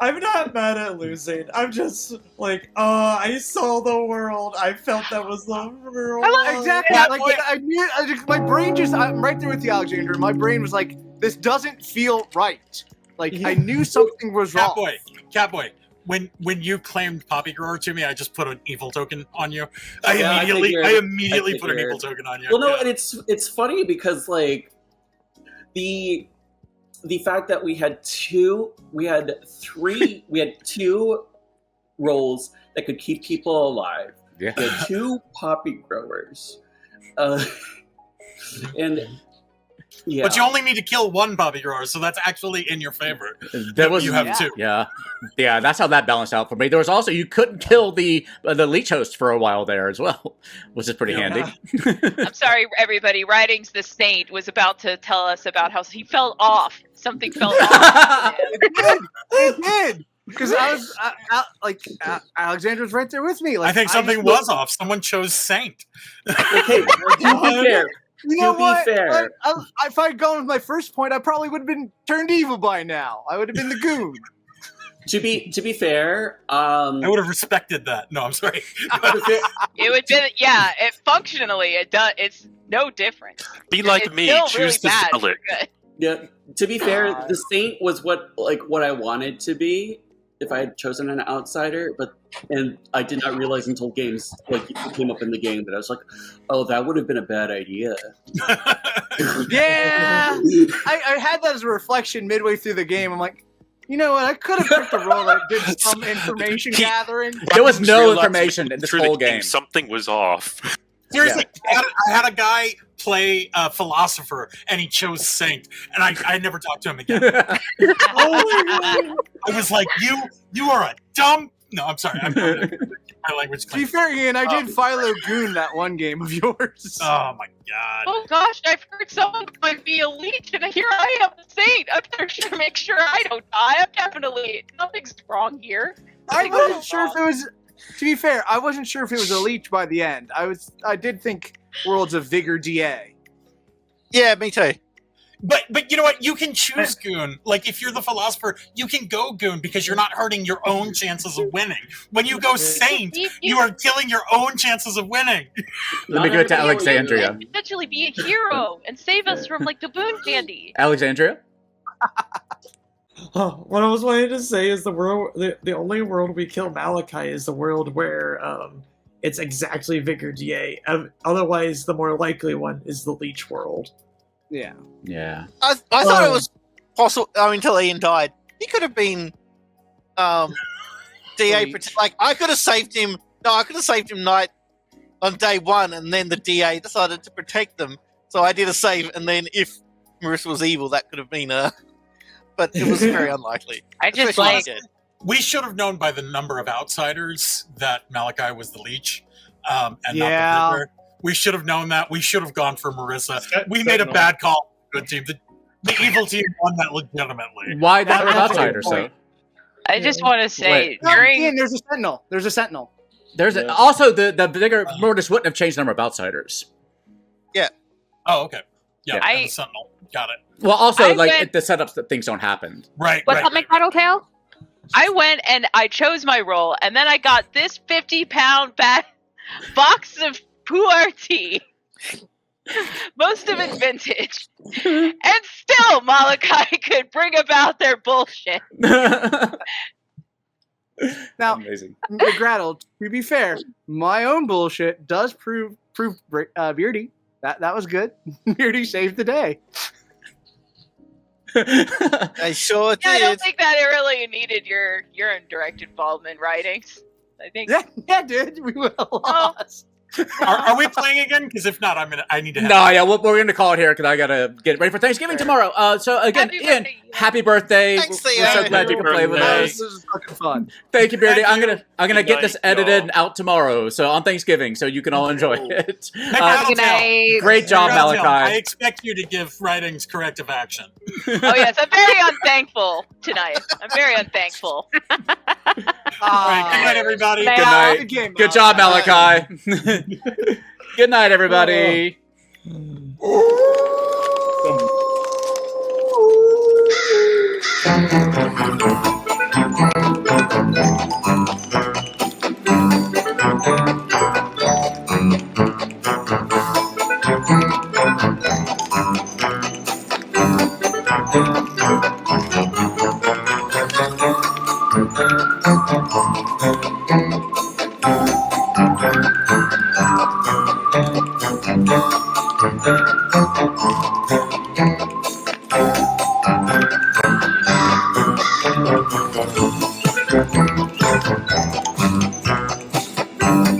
I'm not mad at losing. I'm just like, I saw the world. I felt that was the world. Exactly. Like, I knew. My brain I'm right there with you, Alexander. My brain was like, this doesn't feel right. Like, I knew something was wrong. Catboy. When you claimed Poppy Grower to me, I just put an evil token on you. Yeah, I immediately put an evil token on you. Well, no, and it's funny because like the fact that we had two roles that could keep people alive. Yeah. We had 2 Poppy Growers, and. Yeah. But you only need to kill 1 Poppy Grower, so that's actually in your favor. You have 2. Yeah, that's how that balanced out for me. There was also, you couldn't kill the leech host for a while there as well, which is pretty handy. I'm sorry, everybody. Writings the Saint was about to tell us about how he fell off. Something fell off. It did. Because I was Alexander was right there with me. Like, I think something was off. Someone chose Saint. Okay, to be fair. You know what? Fair. If I'd gone with my first point, I probably would have been turned evil by now. I would have been the goon. To be fair, I would have respected that. No, I'm sorry. It would be, yeah. Functionally, it does. It's no different. Be like it's me. still Choose really the bad. zealot. Yeah. To be fair, the Saint was what I wanted to be if I had chosen an outsider, and I did not realize until games came up in the game that I was like, oh, that would have been a bad idea. Yeah, I had that as a reflection midway through the game. I'm like, you know what? I could have picked a role that did some information gathering. There was no information in this Through whole the game. Something was off. Seriously, I had a guy play Philosopher, and he chose Saint, and I never talked to him again. I was like, you are a dumb... No, I'm sorry. My language. To be fair, Ian, I did Philo Goon that one game of yours. Oh my god. Oh gosh, I've heard someone might be a leech, and here I am, the Saint. I better make sure I don't die. I'm definitely... Nothing's wrong here. I wasn't sure if it was... To be fair, I wasn't sure if it was a leech by the end. I did think Worlds of Vigor DA. Yeah, me too. But you know what? You can choose Goon. Like, if you're the Philosopher, you can go Goon because you're not hurting your own chances of winning. When you go Saint, you are killing your own chances of winning. Let me give it to Alexandria. You could potentially be a hero and save us from, like, the boon candy. Alexandria? What I was wanting to say is the only world we kill Malachi is the world where it's exactly Vigor DA. Otherwise, the more likely one is the Leech world. Yeah. Yeah. I thought it was possible. I mean, until Ian died, he could have been DA. Like, I could have saved him. No, I could have saved him night on day 1, and then the DA decided to protect them. So I did a save, and then if Marissa was evil, that could have been but it was very unlikely. I just Especially like... We should have known by the number of outsiders that Malachi was the Leech, and not the Vigor. We should have known that. We should have gone for Marissa. We made a bad call. Good team. The evil team won that legitimately. Why that was outsiders, though? I just want to say, Ian, there's a sentinel. There's a sentinel. Also, the bigger murders wouldn't have changed the number of outsiders. Yeah. Oh, okay. Yeah, I- and the Sentinel. Got it. Well, also, I like, went- the setups that things don't happen. Right, What's up, McDonald Tail? I went and I chose my role, and then I got this 50-pound box of pu'er tea. Most of it vintage. And still Malachi could bring about their bullshit. Now, Amazing. McGrattle, to be fair, my own bullshit does prove Beardy. That was good. Beardy saved the day. I sure did. Yeah, I don't think that it really needed your direct involvement, Writings. I think. Yeah, dude, we would have lost. Are we playing again? Because if not, I need to. No, yeah, we're gonna call it here because I gotta get ready for Thanksgiving tomorrow. So again, Happy Ian, birthday. happy birthday! Thanks, We're Theo. so glad you can play with Happy us. This is fucking fun. Thank you, Beardy. Thank I'm gonna Good get this night, edited y'all. and out tomorrow, so on Thanksgiving, so you can all enjoy it. Good night. Great job, Rattletail, I Malachi. expect you to give writings corrective action. Oh yes, I'm very unthankful tonight. I'm very unthankful. All right, good night, everybody. Good Good night. night. game, Good job, Malachi. Good night, everybody. Some